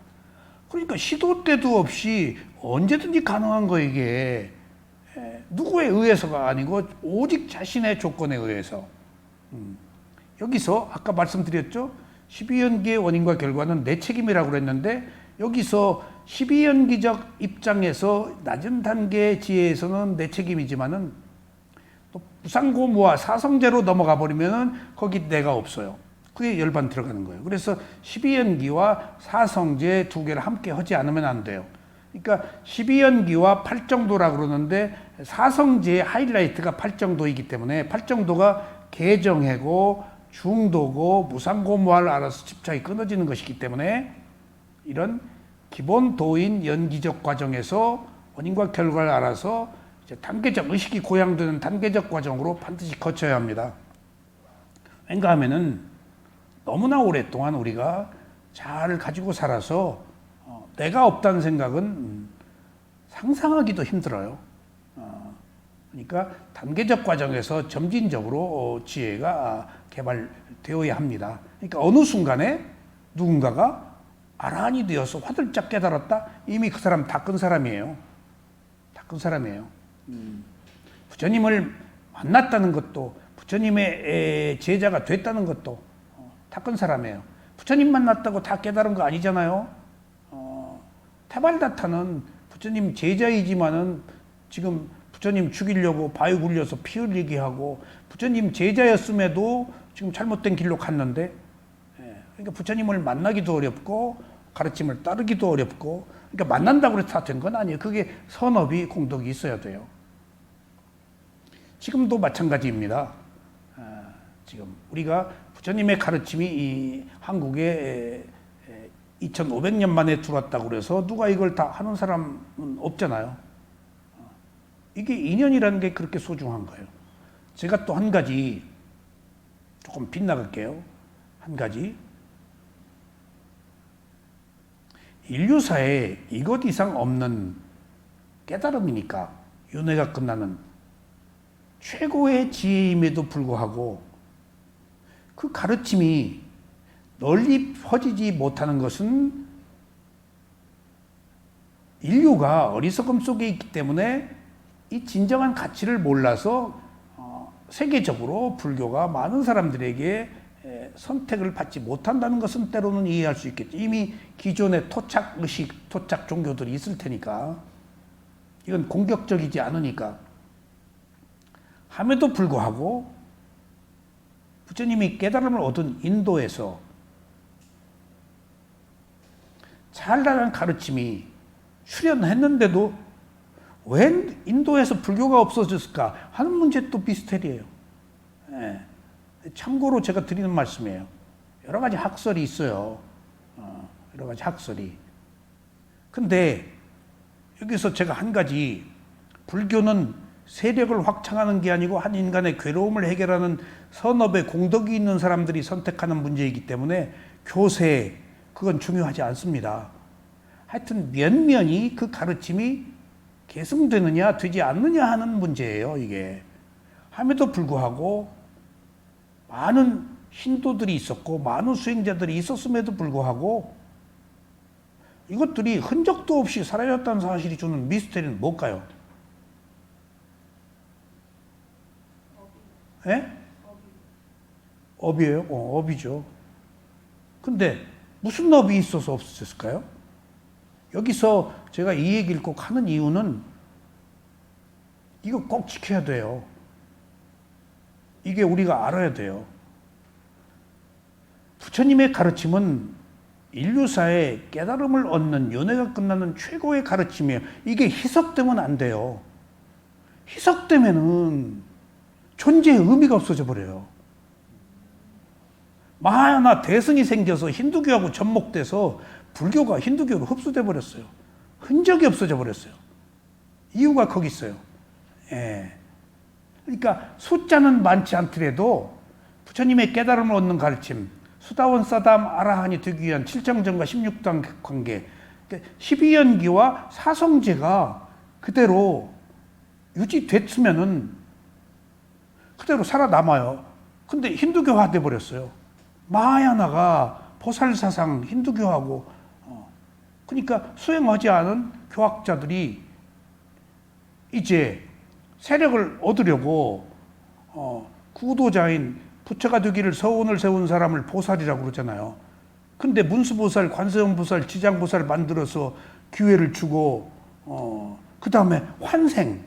그러니까 시도 때도 없이 언제든지 가능한 거 이게 누구에 의해서가 아니고 오직 자신의 조건에 의해서. 여기서 아까 말씀드렸죠. 12연기의 원인과 결과는 내 책임이라고 그랬는데 여기서 12연기적 입장에서 낮은 단계의 지혜에서는 내 책임이지만은 또 무상고무와 사성제로 넘어가 버리면은 거기 내가 없어요. 그게 열반 들어가는 거예요. 그래서 12연기와 사성제 두 개를 함께 하지 않으면 안 돼요. 그러니까 12연기와 8정도라 그러는데 사성제의 하이라이트가 8정도이기 때문에 8정도가 개정해고 중도고 무상고무화를 알아서 집착이 끊어지는 것이기 때문에 이런 기본 도인 연기적 과정에서 원인과 결과를 알아서 이제 단계적 의식이 고양되는 단계적 과정으로 반드시 거쳐야 합니다. 왠가 하면은 너무나 오랫동안 우리가 잘 가지고 살아서 내가 없다는 생각은 상상하기도 힘들어요. 그러니까 단계적 과정에서 점진적으로 지혜가 개발되어야 합니다. 그러니까 어느 순간에 누군가가 아라한이 되어서 화들짝 깨달았다? 이미 그 사람 다 끈 사람이에요. 다 끈 사람이에요. 부처님을 만났다는 것도 부처님의 제자가 됐다는 것도 다 끈 사람이에요. 부처님 만났다고 다 깨달은 거 아니잖아요. 태발다타는 부처님 제자이지만은 지금 부처님 죽이려고 바위 굴려서 피 흘리게 하고 부처님 제자였음에도 지금 잘못된 길로 갔는데 그러니까 부처님을 만나기도 어렵고 가르침을 따르기도 어렵고 그러니까 만난다고 해서 다 된 건 아니에요. 그게 선업이 공덕이 있어야 돼요. 지금도 마찬가지입니다. 지금 우리가 부처님의 가르침이 이 한국에 2500년 만에 들어왔다고 그래서 누가 이걸 다 하는 사람은 없잖아요. 이게 인연이라는 게 그렇게 소중한 거예요. 제가 또 한 가지 조금 빗나갈게요. 한 가지. 인류사에 이것 이상 없는 깨달음이니까 윤회가 끝나는 최고의 지혜임에도 불구하고 그 가르침이 널리 퍼지지 못하는 것은 인류가 어리석음 속에 있기 때문에 이 진정한 가치를 몰라서 세계적으로 불교가 많은 사람들에게 선택을 받지 못한다는 것은 때로는 이해할 수 있겠죠. 이미 기존의 토착 의식, 토착 종교들이 있을 테니까 이건 공격적이지 않으니까. 함에도 불구하고 부처님이 깨달음을 얻은 인도에서 찬란한 가르침이 출현했는데도 왜 인도에서 불교가 없어졌을까 하는 문제 또 미스테리예요. 참고로 제가 드리는 말씀이에요. 여러 가지 학설이 있어요. 여러 가지 학설이. 근데 여기서 제가 한 가지, 불교는 세력을 확장하는 게 아니고 한 인간의 괴로움을 해결하는 선업에 공덕이 있는 사람들이 선택하는 문제이기 때문에 교세, 그건 중요하지 않습니다. 하여튼 면면이 그 가르침이 계승되느냐 되지 않느냐 하는 문제예요. 이게. 함에도 불구하고 많은 신도들이 있었고 많은 수행자들이 있었음에도 불구하고 이것들이 흔적도 없이 사라졌다는 사실이 주는 미스터리는 뭘까요? 예? 업이에요? 업이죠. 근데 무슨 업이 있어서 없어졌을까요? 여기서 제가 이 얘기를 꼭 하는 이유는 이거 꼭 지켜야 돼요. 이게 우리가 알아야 돼요. 부처님의 가르침은 인류사에 깨달음을 얻는 연애가 끝나는 최고의 가르침이에요. 이게 희석되면 안 돼요. 희석되면은 존재의 의미가 없어져 버려요. 마하야나 대승이 생겨서 힌두교하고 접목돼서 불교가 힌두교로 흡수돼 버렸어요. 흔적이 없어져 버렸어요. 이유가 거기 있어요. 예. 그러니까 숫자는 많지 않더라도 부처님의 깨달음을 얻는 가르침, 수다원 사담 아라한이 되기 위한 7정전과 16단 관계, 12연기와 사성제가 그대로 유지됐으면은 그대로 살아남아요. 근데 힌두교화 돼 버렸어요. 마하야나가 보살사상 힌두교하고 그러니까 수행하지 않은 교학자들이 이제 세력을 얻으려고 구도자인 부처가 되기를 서원을 세운 사람을 보살이라고 그러잖아요. 근데 문수보살, 관세음보살, 지장보살 만들어서 기회를 주고 그 다음에 환생,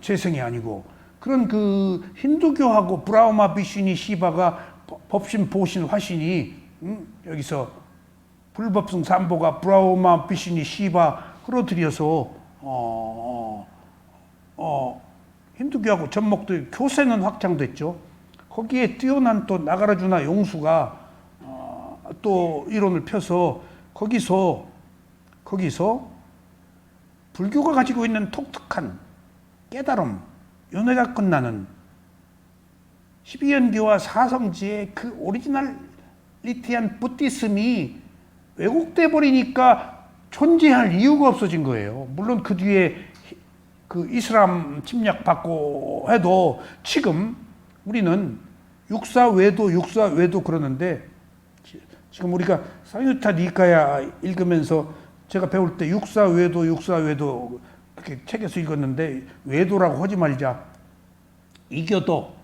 재생이 아니고 그런 그 힌두교하고 브라흐마 비슈니 시바가 법신, 보신, 화신이 여기서 불법승 삼보가 브라흐마 비슈니 시바 끌어들여서 힌두교하고 접목도 교세는 확장됐죠. 거기에 뛰어난 또 나가라주나 용수가 또 이론을 펴서 거기서 불교가 가지고 있는 독특한 깨달음, 연애가 끝나는 12연기와 사성지의 그 오리지널리티한 부디즘이 왜곡돼 버리니까 존재할 이유가 없어진 거예요. 물론 그 뒤에 그 이슬람 침략받고 해도 지금 우리는 육사외도 그러는데 지금 우리가 상유타 니카야 읽으면서 제가 배울 때 육사외도 그렇게 책에서 읽었는데 외도라고 하지 말자. 이교도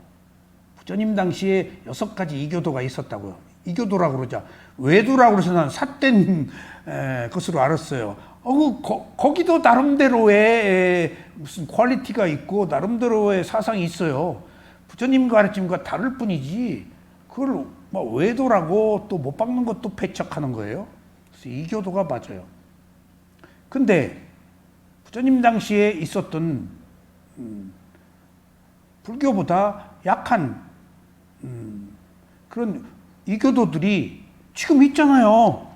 부처님 당시에 6가지 이교도가 있었다고요. 이교도라고 그러자. 외도라고 그래서 난 삿된 것으로 알았어요. 거기도 나름대로의 무슨 퀄리티가 있고 나름대로의 사상이 있어요. 부처님 가르침과 다를 뿐이지 그걸 뭐 외도라고 또 못 박는 것도 배척하는 거예요. 그래서 이교도가 맞아요. 근데 부처님 당시에 있었던 불교보다 약한 그런 이교도들이 지금 있잖아요.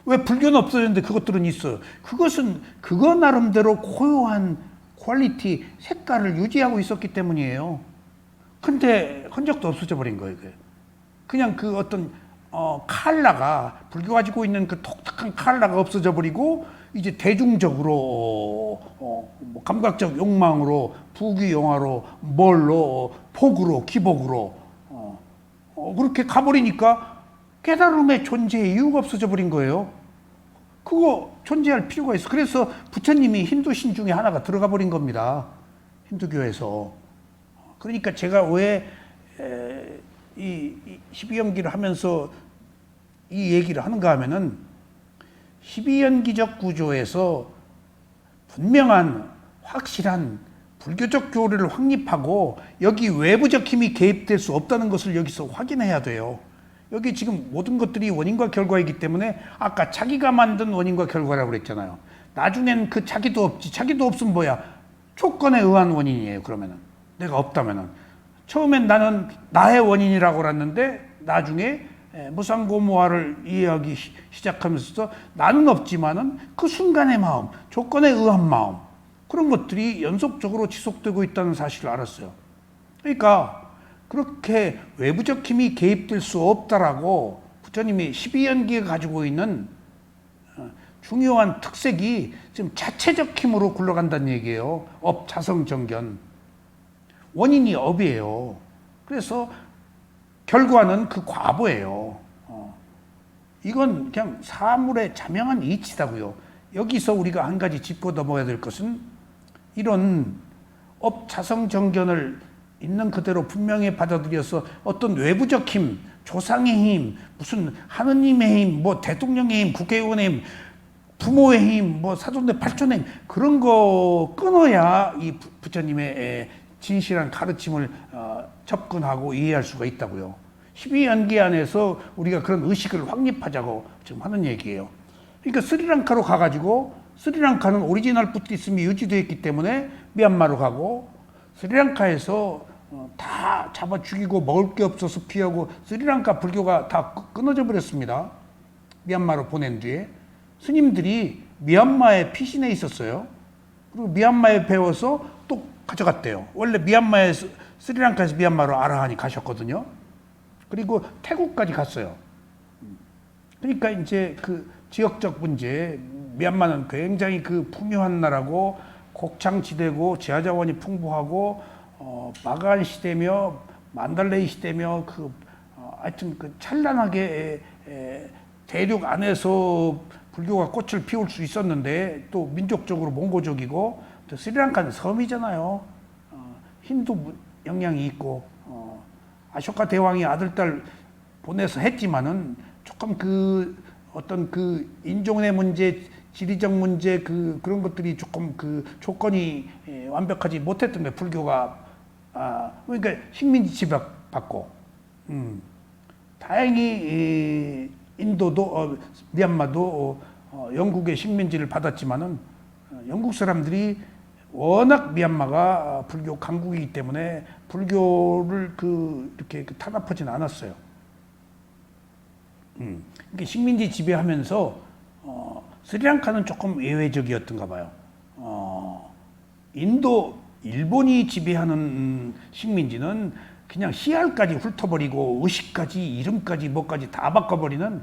왜 불교는 없어졌는데 그것들은 있어요. 그거 나름대로 고유한 퀄리티, 색깔을 유지하고 있었기 때문이에요. 근데 흔적도 없어져 버린 거예요. 그냥 그 어떤 컬러가 불교 가지고 있는 그 독특한 컬러가 없어져 버리고 이제 대중적으로 뭐 감각적 욕망으로 부귀영화로 뭘로 폭으로 기복으로 그렇게 가버리니까 깨달음의 존재의 이유가 없어져 버린 거예요. 그거 존재할 필요가 있어. 그래서 부처님이 힌두신 중에 하나가 들어가 버린 겁니다. 힌두교에서. 그러니까 제가 왜 이 12연기를 하면서 이 얘기를 하는가 하면은 12연기적 구조에서 분명한 확실한 불교적 교리를 확립하고 여기 외부적 힘이 개입될 수 없다는 것을 여기서 확인해야 돼요. 여기 지금 모든 것들이 원인과 결과이기 때문에 아까 자기가 만든 원인과 결과라고 그랬잖아요. 나중엔 그 자기도 없지. 자기도 없으면 뭐야? 조건에 의한 원인이에요. 그러면은 내가 없다면은 처음엔 나는 나의 원인이라고 그랬는데 나중에 무상고무화를 이해하기 시작하면서 나는 없지만은 그 순간의 마음, 조건에 의한 마음 그런 것들이 연속적으로 지속되고 있다는 사실을 알았어요. 그러니까 그렇게 외부적 힘이 개입될 수 없다라고 부처님이 12연기가 가지고 있는 중요한 특색이 지금 자체적 힘으로 굴러간다는 얘기예요. 업, 자성, 정견. 원인이 업이에요. 그래서 결과는 그 과보예요. 이건 그냥 사물의 자명한 이치다고요. 여기서 우리가 한 가지 짚고 넘어가야 될 것은 이런 업, 자성, 정견을 있는 그대로 분명히 받아들여서 어떤 외부적 힘, 조상의 힘, 무슨 하느님의 힘, 뭐 대통령의 힘, 국회의원의 힘, 부모의 힘, 뭐 사돈의 팔촌의 힘 그런 거 끊어야 이 부처님의 진실한 가르침을 접근하고 이해할 수가 있다고요. 12연기 안에서 우리가 그런 의식을 확립하자고 지금 하는 얘기예요. 그러니까 스리랑카로 가가지고 스리랑카는 오리지널 부디즘이 유지되어 있기 때문에 미얀마로 가고 스리랑카에서 다 잡아 죽이고 먹을 게 없어서 피하고 스리랑카 불교가 다 끊어져 버렸습니다. 미얀마로 보낸 뒤에 스님들이 미얀마에 피신해 있었어요. 그리고 미얀마에 배워서 또 가져갔대요. 원래 미얀마에서 스리랑카에서 미얀마로 아라한이 가셨거든요. 그리고 태국까지 갔어요. 그러니까 이제 그 지역적 문제, 미얀마는 굉장히 그 풍요한 나라고 곡창지대고 제하자원이 풍부하고 마간 시대며 만달레이 시대며 하여튼 그 찬란하게 대륙 안에서 불교가 꽃을 피울 수 있었는데 또 민족적으로 몽고족이고 또 스리랑카는 섬이잖아요. 힌두 영향이 있고 아쇼카 대왕이 아들 딸 보내서 했지만은 조금 그 어떤 그 인종의 문제, 지리적 문제 그런 것들이 조금 그 조건이 완벽하지 못했던 거예요. 불교가 그러니까 식민지 지배받고 다행히 인도도 미얀마도 영국의 식민지를 받았지만은 영국 사람들이 워낙 미얀마가 불교 강국이기 때문에 불교를 이렇게 탄압하진 않았어요. 그러니까 식민지 지배하면서 스리랑카는 조금 예외적이었던가 봐요. 일본이 지배하는 식민지는 그냥 씨알까지 훑어버리고 의식까지 이름까지 뭐까지 다 바꿔버리는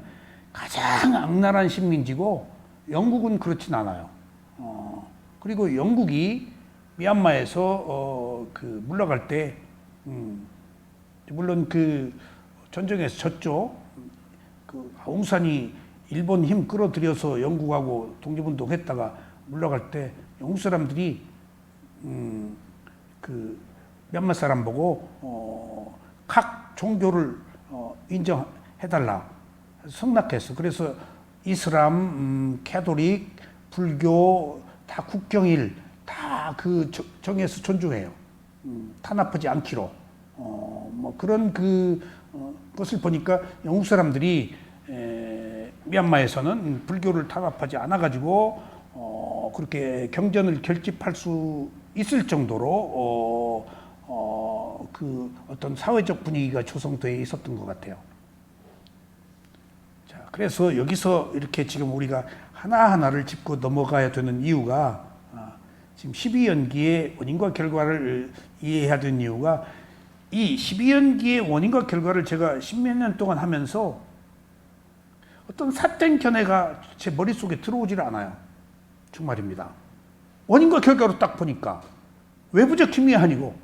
가장 악랄한 식민지고 영국은 그렇진 않아요. 그리고 영국이 미얀마에서 물러갈 때 물론 그 전쟁에서 졌죠. 아웅산이 일본 힘 끌어들여서 영국하고 독립운동했다가 물러갈 때 영국 사람들이 미얀마 사람 보고 각 종교를 인정해달라 성낙했어. 그래서 이슬람, 캐톨릭, 불교 다 국경일 다 그 정해서 존중해요. 탄압하지 않기로. 뭐 그런 것을 보니까 영국 사람들이 미얀마에서는 불교를 탄압하지 않아가지고 그렇게 경전을 결집할 수 있을 정도로 어떤 사회적 분위기가 조성되어 있었던 것 같아요. 자, 그래서 여기서 이렇게 지금 우리가 하나하나를 짚고 넘어가야 되는 이유가 지금 12연기의 원인과 결과를 이해해야 되는 이유가 이 12연기의 원인과 결과를 제가 십몇 년 동안 하면서 어떤 삿된 견해가 제 머릿속에 들어오질 않아요. 정말입니다. 원인과 결과로 딱 보니까 외부적 힘이 아니고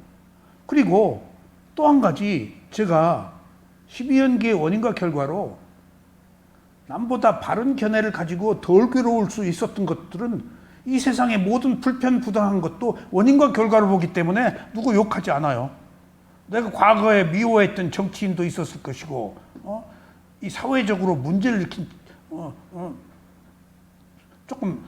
그리고 또 한 가지 제가 12연기의 원인과 결과로 남보다 바른 견해를 가지고 덜 괴로울 수 있었던 것들은 이 세상의 모든 불편부당한 것도 원인과 결과로 보기 때문에 누구 욕하지 않아요. 내가 과거에 미워했던 정치인도 있었을 것이고 이 사회적으로 문제를 일으킨 조금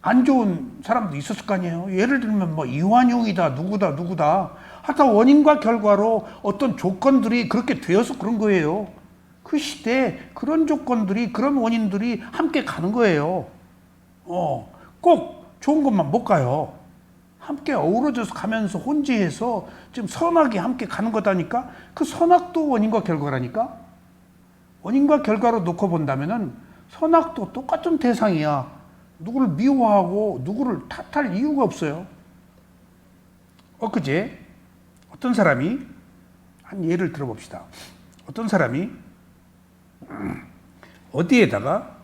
안 좋은 사람도 있었을 거 아니에요. 예를 들면 뭐 이완용이다 누구다 하여튼 원인과 결과로 어떤 조건들이 그렇게 되어서 그런 거예요. 그 시대에 그런 조건들이 그런 원인들이 함께 가는 거예요. 꼭 좋은 것만 못 가요. 함께 어우러져서 가면서 혼재해서 지금 선악이 함께 가는 거다니까. 그 선악도 원인과 결과라니까. 원인과 결과로 놓고 본다면은 선악도 똑같은 대상이야. 누구를 미워하고 누구를 탓할 이유가 없어요. 엊그제 어떤 사람이 한 예를 들어봅시다. 어떤 사람이 어디에다가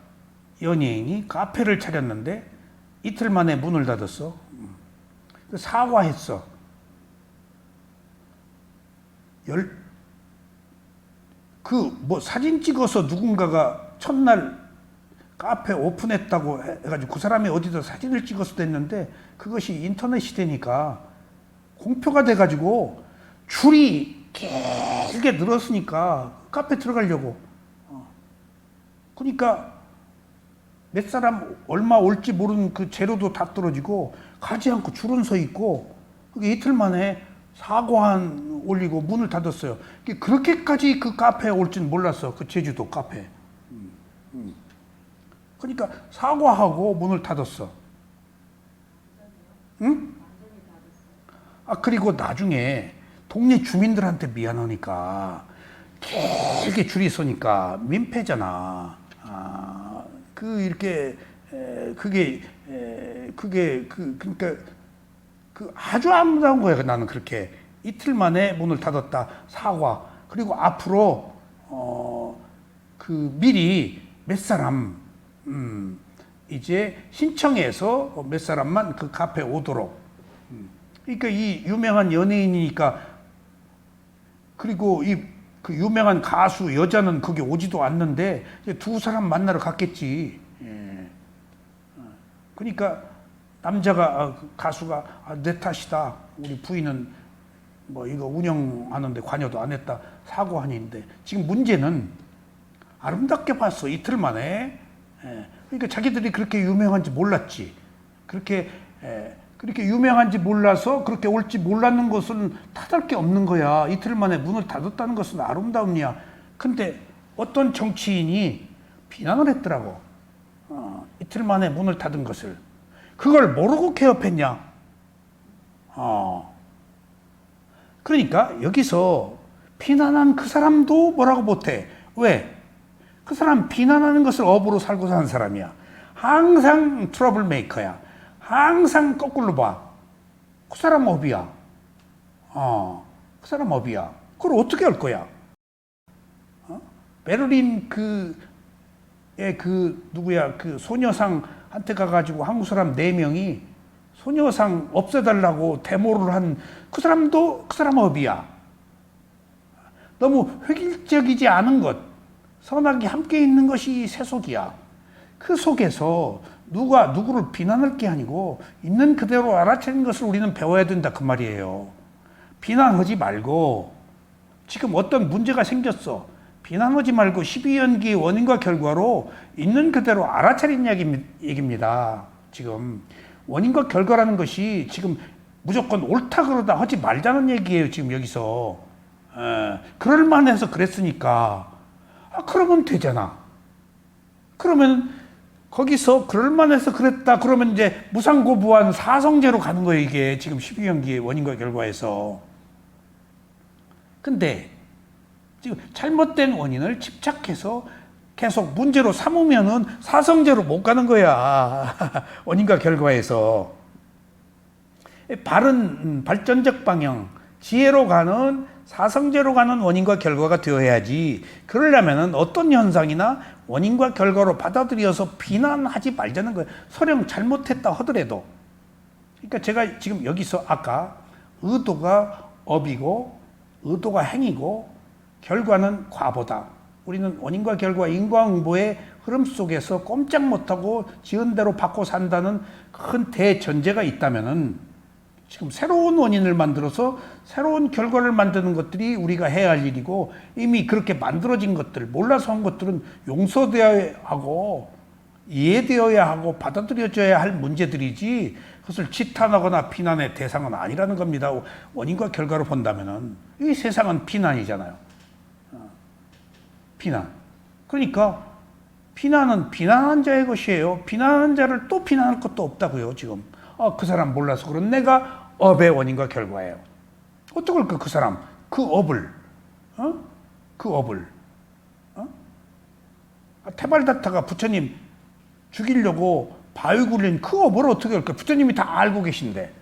연예인이 카페를 차렸는데 이틀 만에 문을 닫았어. 사과했어. 사진 찍어서 누군가가 첫날 카페 오픈했다고 해가지고 그 사람이 어디다 사진을 찍어서 됐는데 그것이 인터넷 시대니까 공표가 돼가지고 줄이 길게 늘었으니까 카페 들어가려고. 그러니까 몇 사람 얼마 올지 모르는 그 재료도 다 떨어지고 가지 않고 줄은 서 있고 그게 이틀 만에 사과한 올리고 문을 닫았어요. 그렇게까지 그 카페에 올 줄 몰랐어. 그 제주도 카페. 그러니까 사과하고 문을 닫았어. 응? 그리고 나중에 동네 주민들한테 미안하니까 길게 줄이 서니까 민폐잖아. 그러니까 아주 아름다운 거예요. 나는 그렇게 이틀 만에 문을 닫았다. 사과. 그리고 앞으로 미리 몇 사람 이제 신청해서 몇 사람만 그 카페에 오도록. 그러니까 이 유명한 연예인이니까, 그리고 그 유명한 가수 여자는 거기 오지도 않는데 두 사람 만나러 갔겠지. 그러니까 남자가 가수가 내 탓이다. 우리 부인은 뭐 이거 운영하는데 관여도 안 했다. 사과하는데 지금 문제는 아름답게 봤어. 이틀 만에. 그러니까 자기들이 그렇게 유명한지 몰랐지. 그렇게 유명한지 몰라서 그렇게 올지 몰랐는 것은 탓할 게 없는 거야. 이틀 만에 문을 닫았다는 것은 아름다움이야. 근데 어떤 정치인이 비난을 했더라고. 이틀 만에 문을 닫은 것을. 그걸 모르고 개업했냐? 그러니까 여기서 비난한 그 사람도 뭐라고 못해. 왜? 그 사람 비난하는 것을 업으로 살고 사는 사람이야. 항상 트러블 메이커야. 항상 거꾸로 봐. 그 사람 업이야. 그 사람 업이야. 그걸 어떻게 할 거야? 베를린 누구야? 그 소녀상한테 가가지고 한국 사람 4명이 소녀상 없애달라고 데모를 한 그 사람도 그 사람 업이야. 너무 획일적이지 않은 것, 선악이 함께 있는 것이 세속이야. 그 속에서 누가 누구를 비난할 게 아니고 있는 그대로 알아채는 것을 우리는 배워야 된다 그 말이에요. 비난하지 말고, 지금 어떤 문제가 생겼어. 비난하지 말고 12연기의 원인과 결과로 있는 그대로 알아차린 얘기입니다. 지금 원인과 결과라는 것이 지금 무조건 옳다 그러다 하지 말자는 얘기예요. 지금 여기서. 그럴 만해서 그랬으니까 그러면 되잖아. 그러면 거기서 그럴 만해서 그랬다 그러면 이제 무상고부한 사성제로 가는 거예요. 이게 지금 12연기의 원인과 결과에서. 근데 지금 잘못된 원인을 집착해서 계속 문제로 삼으면은 사성제로 못 가는 거야. 원인과 결과에서. 바른 발전적 방향, 지혜로 가는 사성제로 가는 원인과 결과가 되어야지. 그러려면은 어떤 현상이나 원인과 결과로 받아들여서 비난하지 말자는 거예요. 설령 잘못했다 하더라도. 그러니까 제가 지금 여기서 아까 의도가 업이고 의도가 행이고 결과는 과보다. 우리는 원인과 결과 인과응보의 흐름 속에서 꼼짝 못하고 지은 대로 받고 산다는 큰 대전제가 있다면은 지금 새로운 원인을 만들어서 새로운 결과를 만드는 것들이 우리가 해야 할 일이고, 이미 그렇게 만들어진 것들, 몰라서 한 것들은 용서되어야 하고 이해되어야 하고 받아들여져야 할 문제들이지 그것을 지탄하거나 비난의 대상은 아니라는 겁니다. 원인과 결과로 본다면은 이 세상은 비난이잖아요. 비난. 그러니까 비난은 비난한 자의 것이에요. 비난한 자를 또 비난할 것도 없다고요. 지금 그 사람 몰라서 그런 내가 업의 원인과 결과예요. 어떡할까 그 사람 그 업을 테발다타가 부처님 죽이려고 바위 굴린 그 업을 어떻게 할까? 부처님이 다 알고 계신데.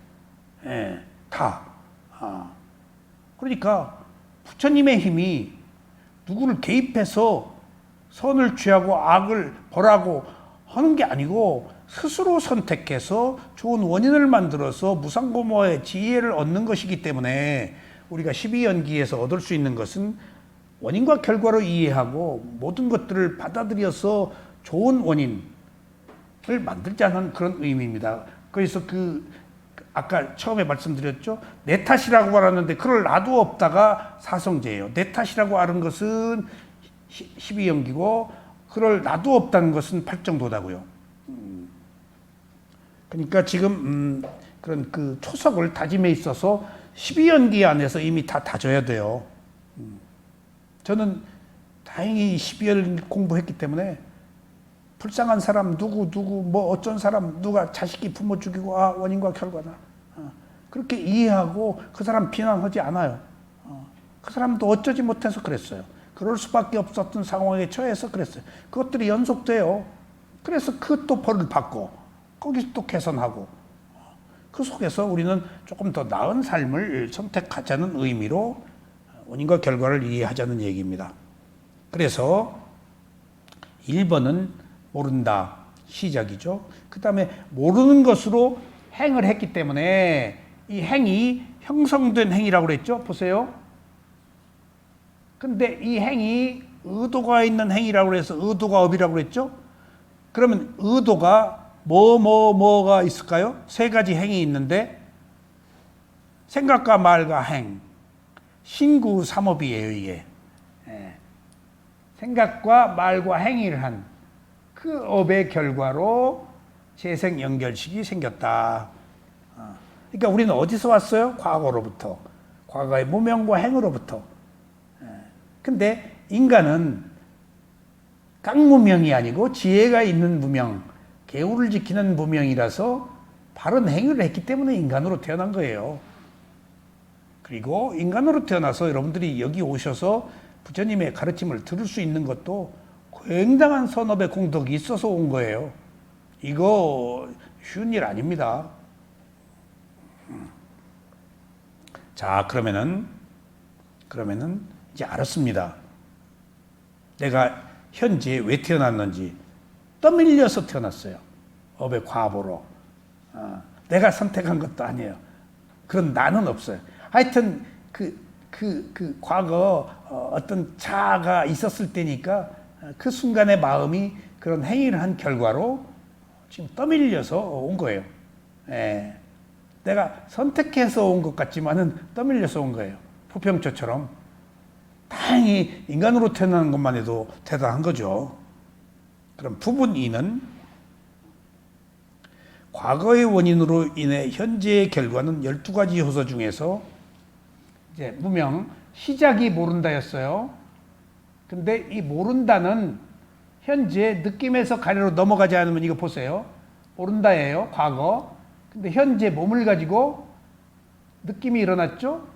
다. 그러니까 부처님의 힘이 누구를 개입해서 선을 취하고 악을 벌하고 하는 게 아니고 스스로 선택해서 좋은 원인을 만들어서 무상고모의 지혜를 얻는 것이기 때문에 우리가 12연기에서 얻을 수 있는 것은 원인과 결과로 이해하고 모든 것들을 받아들여서 좋은 원인을 만들자는 그런 의미입니다. 그래서 아까 처음에 말씀드렸죠. 내 탓이라고 말하는데 그걸 나도 없다가 사성제예요. 내 탓이라고 하는 것은 12연기고 그걸 나도 없다는 것은 팔정도다고요. 그러니까 지금 그런 그 초석을 다짐에 있어서 12연기 안에서 이미 다 다져야 돼요. 저는 다행히 12월 공부했기 때문에 불쌍한 사람 누구 뭐 어쩐 사람 누가 자식이 부모 죽이고 아 원인과 결과다. 그렇게 이해하고 그 사람 비난하지 않아요. 그 사람도 어쩌지 못해서 그랬어요. 그럴 수밖에 없었던 상황에 처해서 그랬어요. 그것들이 연속돼요. 그래서 그 또 벌을 받고 거기서 또 개선하고 그 속에서 우리는 조금 더 나은 삶을 선택하자는 의미로 원인과 결과를 이해하자는 얘기입니다. 그래서 1번은 모른다. 시작이죠. 그 다음에 모르는 것으로 행을 했기 때문에 이 행이 형성된 행위라고 그랬죠. 보세요. 근데 이 행이 의도가 있는 행위라고 해서 의도가 업이라고 그랬죠. 그러면 의도가 뭐가 있을까요? 세 가지 행이 있는데 생각과 말과 행, 신구삼업이에요. 이게 생각과 말과 행위를 한 그 업의 결과로 재생 연결식이 생겼다. 그러니까 우리는 어디서 왔어요? 과거로부터. 과거의 무명과 행으로부터. 근데 인간은 깡무명이 아니고 지혜가 있는 무명, 계율을 지키는 무명이라서 바른 행위를 했기 때문에 인간으로 태어난 거예요. 그리고 인간으로 태어나서 여러분들이 여기 오셔서 부처님의 가르침을 들을 수 있는 것도 굉장한 선업의 공덕이 있어서 온 거예요. 이거 쉬운 일 아닙니다. 자, 그러면은 이제 알았습니다. 내가 현재 왜 태어났는지 떠밀려서 태어났어요. 업의 과보로. 내가 선택한 것도 아니에요. 그런 나는 없어요. 하여튼 그 과거 어떤 자아가 있었을 때니까 그 순간의 마음이 그런 행위를 한 결과로 지금 떠밀려서 온 거예요. 내가 선택해서 온 것 같지만은 떠밀려서 온 거예요. 부평초처럼. 다행히 인간으로 태어나는 것만 해도 대단한 거죠. 그럼 부분 2는 과거의 원인으로 인해 현재의 결과는 12가지 요소 중에서 이제 무명 시작이 모른다였어요. 근데 이 모른다는 현재 느낌에서 가래로 넘어가지 않으면 이거 보세요. 모른다예요. 과거. 근데 현재 몸을 가지고 느낌이 일어났죠.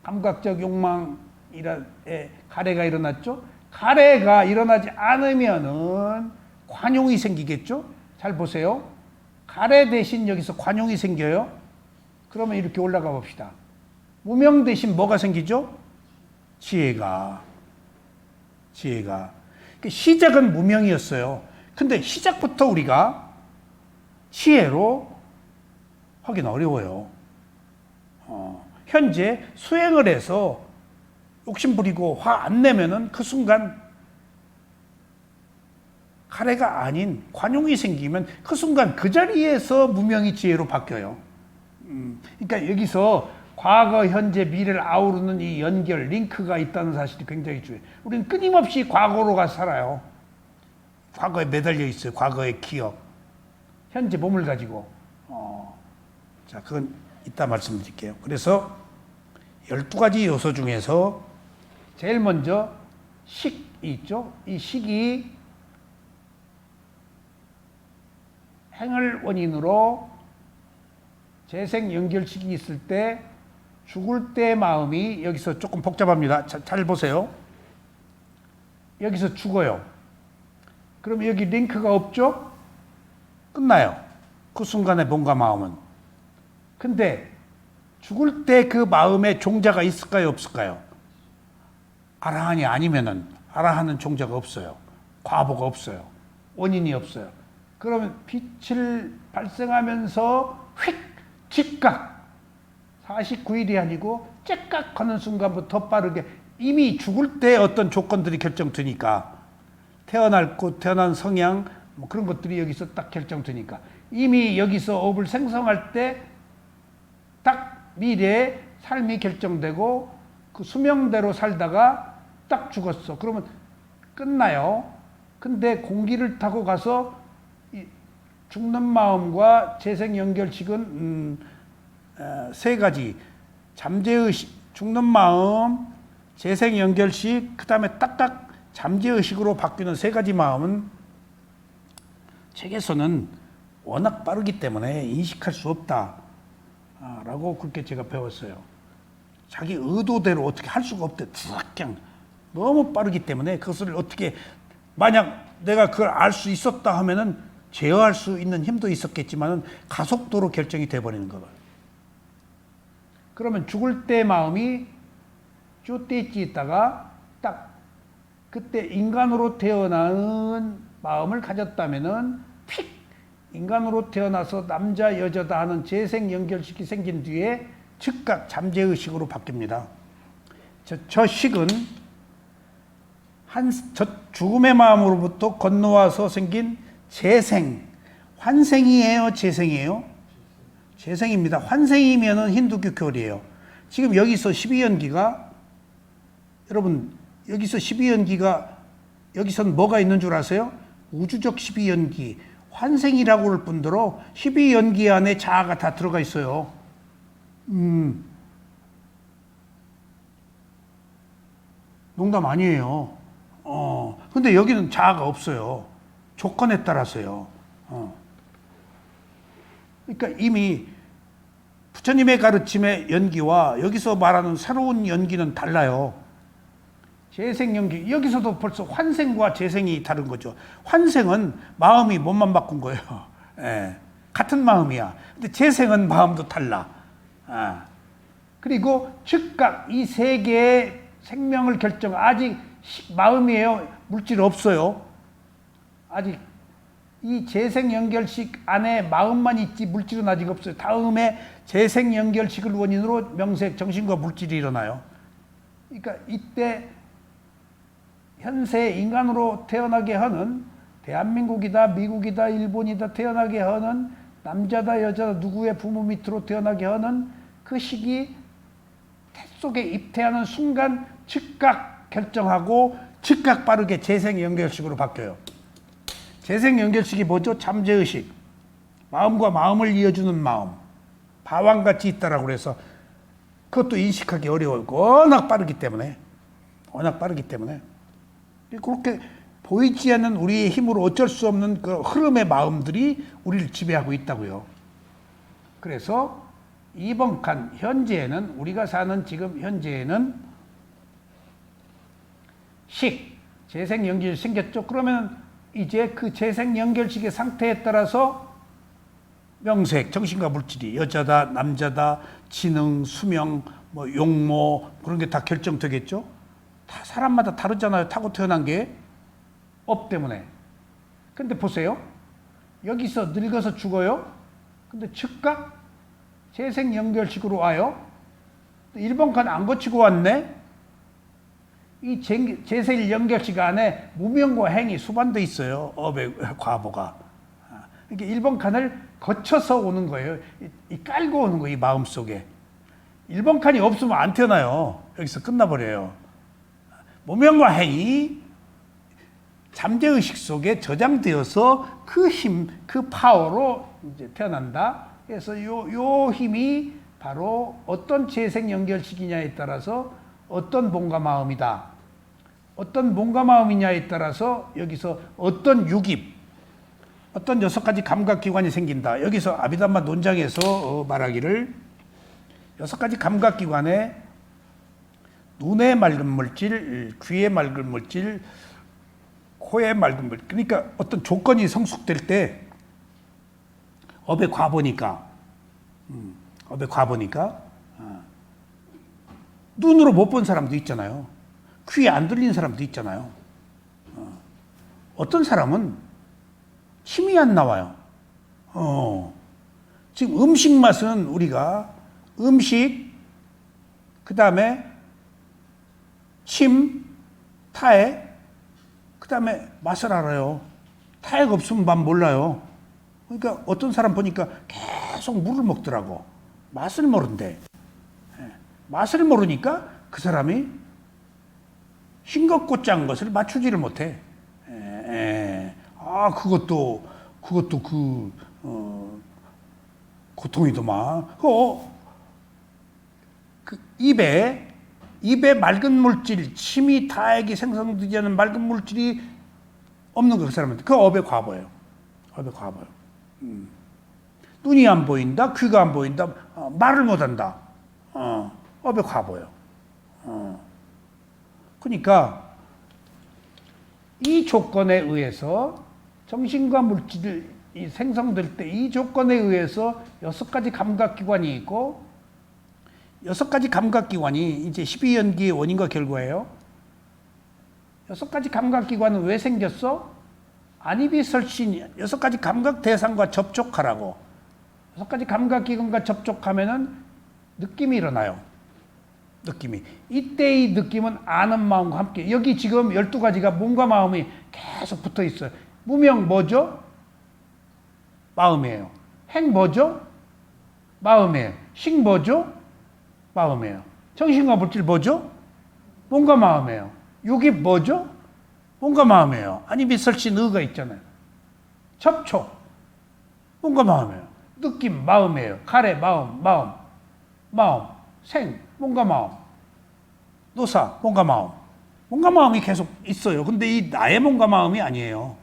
감각적 욕망이라의 가래가 일어났죠. 가래가 일어나지 않으면은 관용이 생기겠죠. 잘 보세요. 가래 대신 여기서 관용이 생겨요. 그러면 이렇게 올라가 봅시다. 무명 대신 뭐가 생기죠? 지혜가. 시작은 무명이었어요. 근데 시작부터 우리가 지혜로 하긴 어려워요. 현재 수행을 해서 욕심 부리고 화 안 내면은 그 순간 가래가 아닌 관용이 생기면 그 순간 그 자리에서 무명이 지혜로 바뀌어요. 그러니까 여기서 과거, 현재, 미래를 아우르는 이 연결, 링크가 있다는 사실이 굉장히 중요해요. 우리는 끊임없이 과거로 가서 살아요. 과거에 매달려 있어요. 과거의 기억. 현재 몸을 가지고. 자, 그건 이따 말씀드릴게요. 그래서 12가지 요소 중에서 제일 먼저 식이 있죠. 이 식이 행을 원인으로 재생 연결식이 있을 때 죽을 때 마음이 여기서 조금 복잡합니다. 잘 보세요. 여기서 죽어요. 그럼 여기 링크가 없죠? 끝나요. 그 순간에 몸과 마음은. 근데 죽을 때 그 마음에 종자가 있을까요? 없을까요? 아라한이 아니면은 아라한은 종자가 없어요. 과보가 없어요. 원인이 없어요. 그러면 빛을 발생하면서 휙 즉각 49일이 아니고 째깍 하는 순간부터 빠르게 이미 죽을 때 어떤 조건들이 결정되니까 태어날 곳, 태어난 성향 뭐 그런 것들이 여기서 딱 결정되니까 이미 여기서 업을 생성할 때 딱 미래의 삶이 결정되고 그 수명대로 살다가 딱 죽었어. 그러면 끝나요. 근데 공기를 타고 가서 죽는 마음과 재생 연결식은 세 가지 잠재의식, 죽는 마음, 재생연결식, 그 다음에 딱딱 잠재의식으로 바뀌는 세 가지 마음은 책에서는 워낙 빠르기 때문에 인식할 수 없다라고 그렇게 제가 배웠어요. 자기 의도대로 어떻게 할 수가 없대. 그냥 너무 빠르기 때문에 그것을 어떻게, 만약 내가 그걸 알 수 있었다 하면은 제어할 수 있는 힘도 있었겠지만은 가속도로 결정이 돼버리는 거예요. 그러면 죽을 때 마음이 쪼떼있지 있다가 딱 그때 인간으로 태어나는 마음을 가졌다면은 픽 인간으로 태어나서 남자 여자다 하는 재생 연결식이 생긴 뒤에 즉각 잠재의식으로 바뀝니다. 저 식은 저 죽음의 마음으로부터 건너와서 생긴 재생, 환생이에요, 재생이에요? 재생입니다. 환생이면은 힌두교 교리예요. 지금 여기서 12연기가, 여러분 여기서 12연기가, 여기선 뭐가 있는 줄 아세요? 우주적 12연기, 환생이라고 할 뿐더러 12연기 안에 자아가 다 들어가 있어요. 농담 아니에요. 근데 여기는 자아가 없어요. 조건에 따라서요. 그러니까 이미 부처님의 가르침의 연기와 여기서 말하는 새로운 연기는 달라요. 재생 연기, 여기서도 벌써 환생과 재생이 다른 거죠. 환생은 마음이 몸만 바꾼 거예요. 예, 같은 마음이야. 근데 재생은 마음도 달라. 그리고 즉각 이 세 개의 생명을 결정, 아직 마음이에요. 물질 없어요. 아직 이 재생 연결식 안에 마음만 있지 물질은 아직 없어요. 다음에 재생 연결식을 원인으로 명색, 정신과 물질이 일어나요. 그러니까 이때 현세 인간으로 태어나게 하는, 대한민국이다, 미국이다, 일본이다 태어나게 하는, 남자다, 여자다, 누구의 부모 밑으로 태어나게 하는 그 시기 태 속에 입퇴하는 순간 즉각 결정하고 즉각 빠르게 재생 연결식으로 바뀌어요. 재생 연결식이 뭐죠? 잠재의식. 마음과 마음을 이어주는 마음. 바왕같이 있다라고 그래서 그것도 인식하기 어려워요. 워낙 빠르기 때문에. 그렇게 보이지 않는 우리의 힘으로 어쩔 수 없는 그 흐름의 마음들이 우리를 지배하고 있다고요. 그래서 이번 칸 현재에는, 우리가 사는 지금 현재에는 식, 재생 연결식 생겼죠. 그러면 이제 그 재생 연결식의 상태에 따라서 명색, 정신과 물질이 여자다, 남자다, 지능, 수명, 뭐 용모 그런 게 다 결정되겠죠. 다 사람마다 다르잖아요. 타고 태어난 게 업 때문에. 근데 보세요. 여기서 늙어서 죽어요. 근데 즉각 재생 연결식으로 와요. 1번 칸 안 거치고 왔네. 이 재생 연결식 안에 무명과 행이 수반돼 있어요. 업의 과보가. 그러니까 1번 칸을 거쳐서 오는 거예요. 이 깔고 오는 거예요. 이 마음속에. 1번 칸이 없으면 안 태어나요. 여기서 끝나버려요. 무명과 행이 잠재의식 속에 저장되어서 그 힘, 그 파워로 이제 태어난다. 그래서 요 힘이 바로 어떤 재생 연결식이냐에 따라서 어떤 몸과 마음이다. 어떤 몸과 마음이냐에 따라서 여기서 어떤 유깁, 어떤 6가지 감각기관이 생긴다. 여기서 아비담마 논장에서 말하기를 6가지 감각기관에 눈의 맑은 물질, 귀의 맑은 물질, 코의 맑은 물질. 그러니까 어떤 조건이 성숙될 때 업의 과보니까 눈으로 못 본 사람도 있잖아요. 귀에 안 들린 사람도 있잖아요. 어떤 사람은 침이 안 나와요. 지금 음식 맛은 우리가 음식, 그 다음에 침, 타액, 그 다음에 맛을 알아요. 타액 없으면 맛 몰라요. 그러니까 어떤 사람 보니까 계속 물을 먹더라고. 맛을 모른대. 맛을 모르니까 그 사람이 싱겁고 짠 것을 맞추지를 못해. 그것도 고통이더만. 입에 맑은 물질, 침이 다액이 생성되지 않은 맑은 물질이 없는 거, 그 사람한테. 그 업의 과보예요. 업의 과보예요. 눈이 안 보인다, 귀가 안 보인다, 말을 못 한다. 업의 과보예요. 그러니까 이 조건에 의해서 정신과 물질이 생성될 때 이 조건에 의해서 6가지 감각기관이 있고, 6가지 감각기관이 이제 12연기의 원인과 결과예요. 6가지 감각기관은 왜 생겼어? 안입이설신 6가지 감각 대상과 접촉하라고. 6가지 감각기관과 접촉하면은 느낌이 일어나요. 느낌이. 이때의 느낌은 아는 마음과 함께. 여기 지금 12가지가 몸과 마음이 계속 붙어 있어요. 무명 뭐죠? 마음이에요. 행 뭐죠? 마음이에요. 식 뭐죠? 마음이에요. 정신과 물질 뭐죠? 몸과 마음이에요. 육이 뭐죠? 몸과 마음이에요. 안입이설신 의가 있잖아요. 접촉 몸과 마음이에요. 느낌 마음이에요. 가래 마음. 생 몸과 마음. 노사 몸과 마음. 몸과 마음이 계속 있어요. 근데 이 나의 몸과 마음이 아니에요.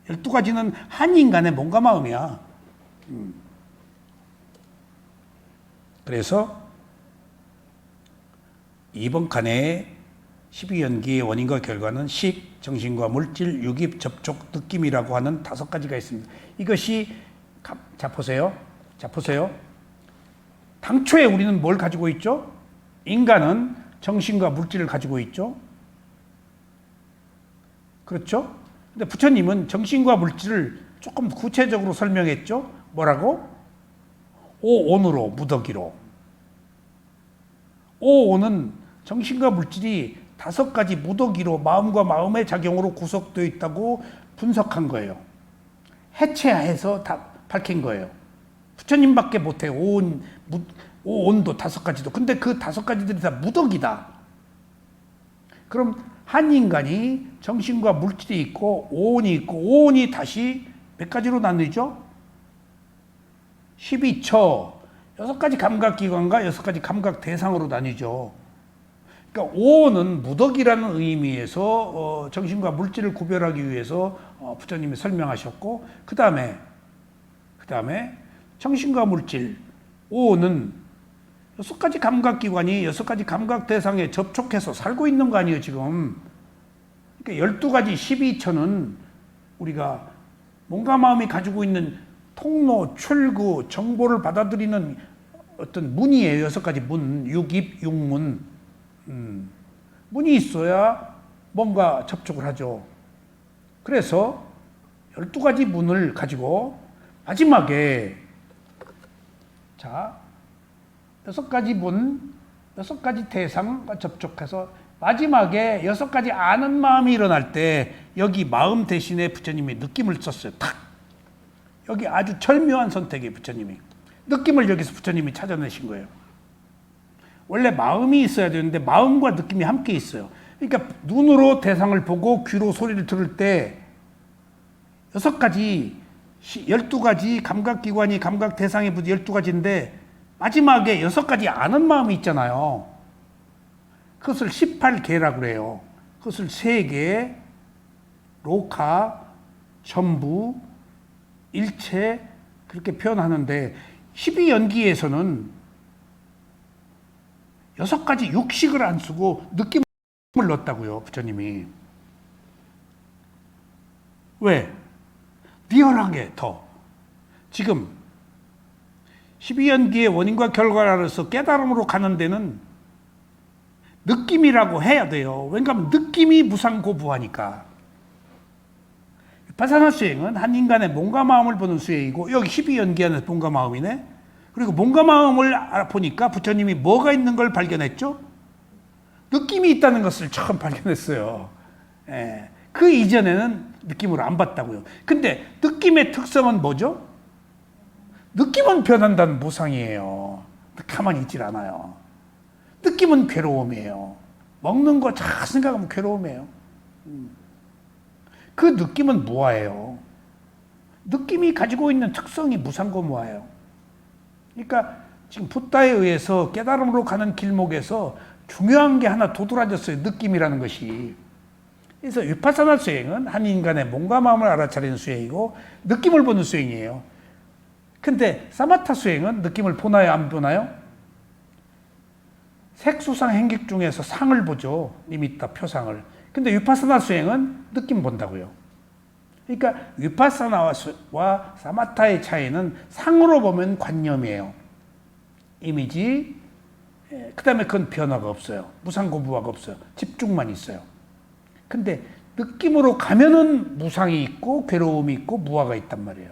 12가지는 한 인간의 몸과 마음이야. 그래서 이번 칸에 12연기의 원인과 결과는 식, 정신과 물질, 유입, 접촉, 느낌이라고 하는 5가지가 있습니다. 이것이 자 보세요. 당초에 우리는 뭘 가지고 있죠? 인간은 정신과 물질을 가지고 있죠. 그렇죠? 근데 부처님은 정신과 물질을 조금 구체적으로 설명했죠. 뭐라고? 오온으로, 무더기로. 오온은 정신과 물질이 5가지 무더기로 마음과 마음의 작용으로 구성되어 있다고 분석한 거예요. 해체해서 다 밝힌 거예요. 부처님밖에 못해요. 오온도 5가지도. 근데 그 5가지들이 다 무더기다. 그럼 한 인간이 정신과 물질이 있고 오온이 있고, 오온이 다시 몇 가지로 나뉘죠? 12처. 6가지 감각기관과 6가지 감각 대상으로 나뉘죠. 그러니까 오온은 무더기라는 의미에서 정신과 물질을 구별하기 위해서 부처님이 설명하셨고, 그 다음에 정신과 물질, 오온은 6가지 감각기관이 6가지 감각 대상에 접촉해서 살고 있는 거 아니에요, 지금. 그러니까 12가지 12처는 우리가 몸과 마음이 가지고 있는 통로, 출구, 정보를 받아들이는 어떤 문이에요. 6가지 문, 육입, 육문. 문이 있어야 뭔가 접촉을 하죠. 그래서 12가지 문을 가지고 마지막에 6가지 문, 6가지 대상과 접촉해서 마지막에 6가지 아는 마음이 일어날 때 여기 마음 대신에 부처님이 느낌을 썼어요. 탁! 여기 아주 절묘한 선택이에요, 부처님이. 느낌을 여기서 부처님이 찾아내신 거예요. 원래 마음이 있어야 되는데 마음과 느낌이 함께 있어요. 그러니까 눈으로 대상을 보고 귀로 소리를 들을 때 6가지, 12가지 감각기관이 감각 대상이 12가지인데 마지막에 6가지 아는 마음이 있잖아요. 그것을 18개라고 그래요. 그것을 세계, 로카, 전부, 일체 그렇게 표현하는데 12연기에서는 6가지 육식을 안 쓰고 느낌을 넣었다고요, 부처님이. 왜? 리얼하게 더. 지금 12연기의 원인과 결과로서 깨달음으로 가는 데는 느낌이라고 해야 돼요. 왜냐하면 느낌이 무상고부하니까. 바사나 수행은 한 인간의 몸과 마음을 보는 수행이고, 여기 12연기 안에서 몸과 마음이네. 그리고 몸과 마음을 알아보니까 부처님이 뭐가 있는 걸 발견했죠? 느낌이 있다는 것을 처음 발견했어요. 그 이전에는 느낌으로 안 봤다고요. 근데 느낌의 특성은 뭐죠? 느낌은 변한다는 무상이에요. 가만히 있질 않아요. 느낌은 괴로움이에요. 먹는 거 잘 생각하면 괴로움이에요. 그 느낌은 무아예요. 느낌이 가지고 있는 특성이 무상고 무아예요. 그러니까 지금 붓다에 의해서 깨달음으로 가는 길목에서 중요한 게 하나 도드라졌어요. 느낌이라는 것이. 그래서 위파사나 수행은 한 인간의 몸과 마음을 알아차리는 수행이고 느낌을 보는 수행이에요. 근데 사마타 수행은 느낌을 보나요, 안 보나요? 색수상 행객 중에서 상을 보죠. 니미타, 표상을. 근데 위파사나 수행은 느낌 본다고요. 그러니까 위파사나와 사마타의 차이는 상으로 보면 관념이에요. 이미지, 그 다음에 그건 변화가 없어요. 무상고무화가 없어요. 집중만 있어요. 근데 느낌으로 가면은 무상이 있고 괴로움이 있고 무화가 있단 말이에요.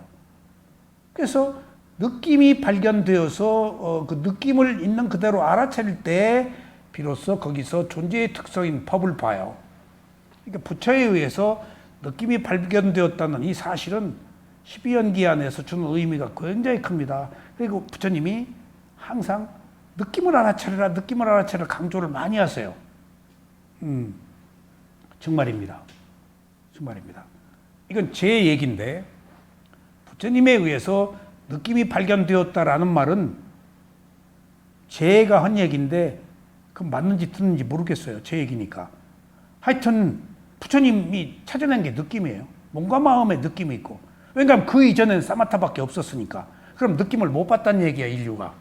그래서 느낌이 발견되어서 그 느낌을 있는 그대로 알아차릴 때 비로소 거기서 존재의 특성인 법을 봐요. 그러니까 부처에 의해서 느낌이 발견되었다는 이 사실은 12연기 안에서 주는 의미가 굉장히 큽니다. 그리고 부처님이 항상 느낌을 알아차려라, 느낌을 알아차려라 강조를 많이 하세요. 정말입니다. 정말입니다. 이건 제 얘기인데 부처님에 의해서 느낌이 발견되었다라는 말은 제가 한 얘기인데 그건 맞는지 듣는지 모르겠어요. 제 얘기니까. 하여튼 부처님이 찾아낸 게 느낌이에요. 몸과 마음의 느낌이 있고. 왜냐하면 그 이전엔 사마타밖에 없었으니까. 그럼 느낌을 못 봤다는 얘기야, 인류가.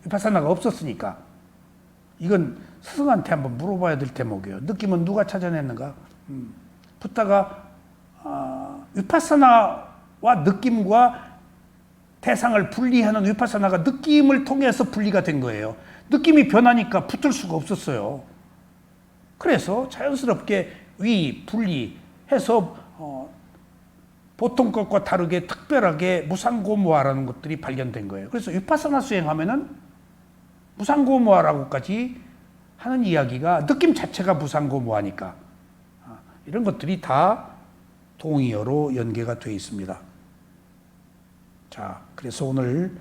위파사나가 없었으니까. 이건 스승한테 한번 물어봐야 될 대목이에요. 느낌은 누가 찾아냈는가? 붓다가 위파사나와 느낌과 대상을 분리하는 위파사나가 느낌을 통해서 분리가 된 거예요. 느낌이 변하니까 붙을 수가 없었어요. 그래서 자연스럽게 분리해서 보통 것과 다르게 특별하게 무상고무화라는 것들이 발견된 거예요. 그래서 위파사나 수행하면은 무상고무화라고까지 하는 이야기가 느낌 자체가 무상고무화니까 이런 것들이 다 동의어로 연계가 되어 있습니다. 자, 그래서 오늘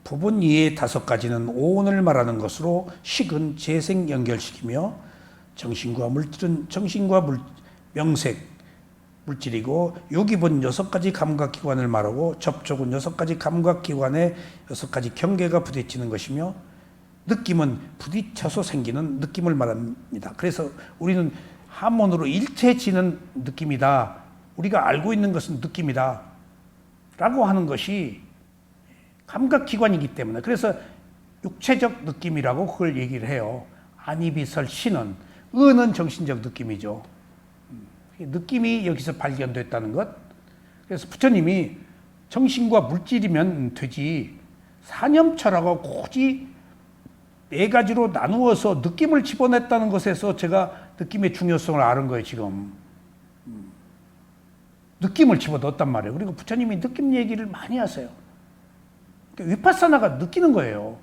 부분 이의 5가지는 오온을 말하는 것으로 식은 재생 연결식이며 정신과 물질은 정신과 명색 물질이고 요기본 6가지 감각기관을 말하고 접촉은 6가지 감각기관의 6가지 경계가 부딪히는 것이며 느낌은 부딪혀서 생기는 느낌을 말합니다. 그래서 우리는 한문으로 일체지는 느낌이다. 우리가 알고 있는 것은 느낌이다. 라고 하는 것이 감각기관이기 때문에 그래서 육체적 느낌이라고 그걸 얘기를 해요. 아니비설 신은 은은 정신적 느낌이죠. 느낌이 여기서 발견됐다는 것. 그래서 부처님이 정신과 물질이면 되지 사념처라고 굳이 4가지로 나누어서 느낌을 집어냈다는 것에서 제가 느낌의 중요성을 아는 거예요. 지금 느낌을 집어넣었단 말이에요. 그리고 부처님이 느낌 얘기를 많이 하세요. 위파사나가 느끼는 거예요.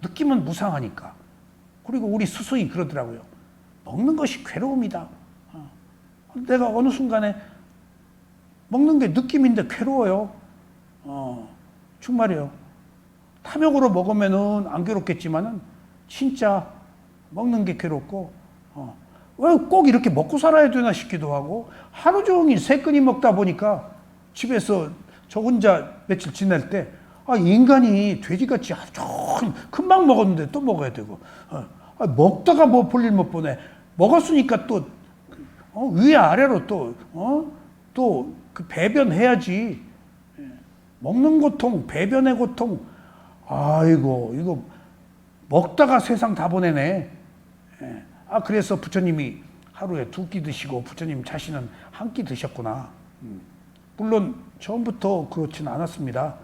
느낌은 무상하니까. 그리고 우리 스승이 그러더라고요. 먹는 것이 괴로움이다. 내가 어느 순간에 먹는 게 느낌인데 괴로워요. 정말이에요. 탐욕으로 먹으면은 안 괴롭겠지만은 진짜 먹는 게 괴롭고 왜 꼭 이렇게 먹고 살아야 되나 싶기도 하고 하루 종일 3끼니 먹다 보니까 집에서 저 혼자 며칠 지낼 때 인간이 돼지같이 아주 금방 먹었는데 또 먹어야 되고 먹다가 뭐 볼일 못 보네. 먹었으니까 또 위아래로 또 그 배변해야지. 먹는 고통, 배변의 고통. 아이고 이거 먹다가 세상 다 보내네. 그래서 부처님이 하루에 2끼 드시고 부처님 자신은 1끼 드셨구나. 물론 처음부터 그렇진 않았습니다.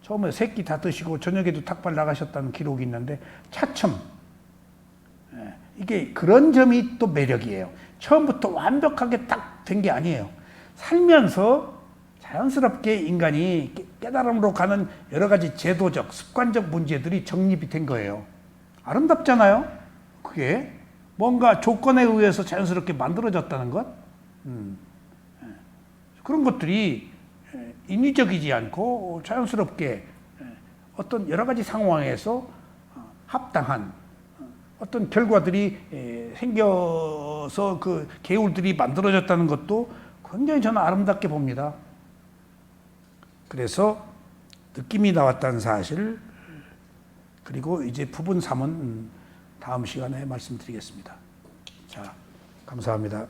처음에 3끼 다 드시고 저녁에도 탁발 나가셨다는 기록이 있는데 차츰 이게 그런 점이 또 매력이에요. 처음부터 완벽하게 딱 된 게 아니에요. 살면서 자연스럽게 인간이 깨달음으로 가는 여러 가지 제도적, 습관적 문제들이 정립이 된 거예요. 아름답잖아요? 그게 뭔가 조건에 의해서 자연스럽게 만들어졌다는 것? 그런 것들이 인위적이지 않고 자연스럽게 어떤 여러 가지 상황에서 합당한 어떤 결과들이 생겨서 그 계율들이 만들어졌다는 것도 굉장히 저는 아름답게 봅니다. 그래서 느낌이 나왔다는 사실, 그리고 이제 부분 3은 다음 시간에 말씀드리겠습니다. 자, 감사합니다.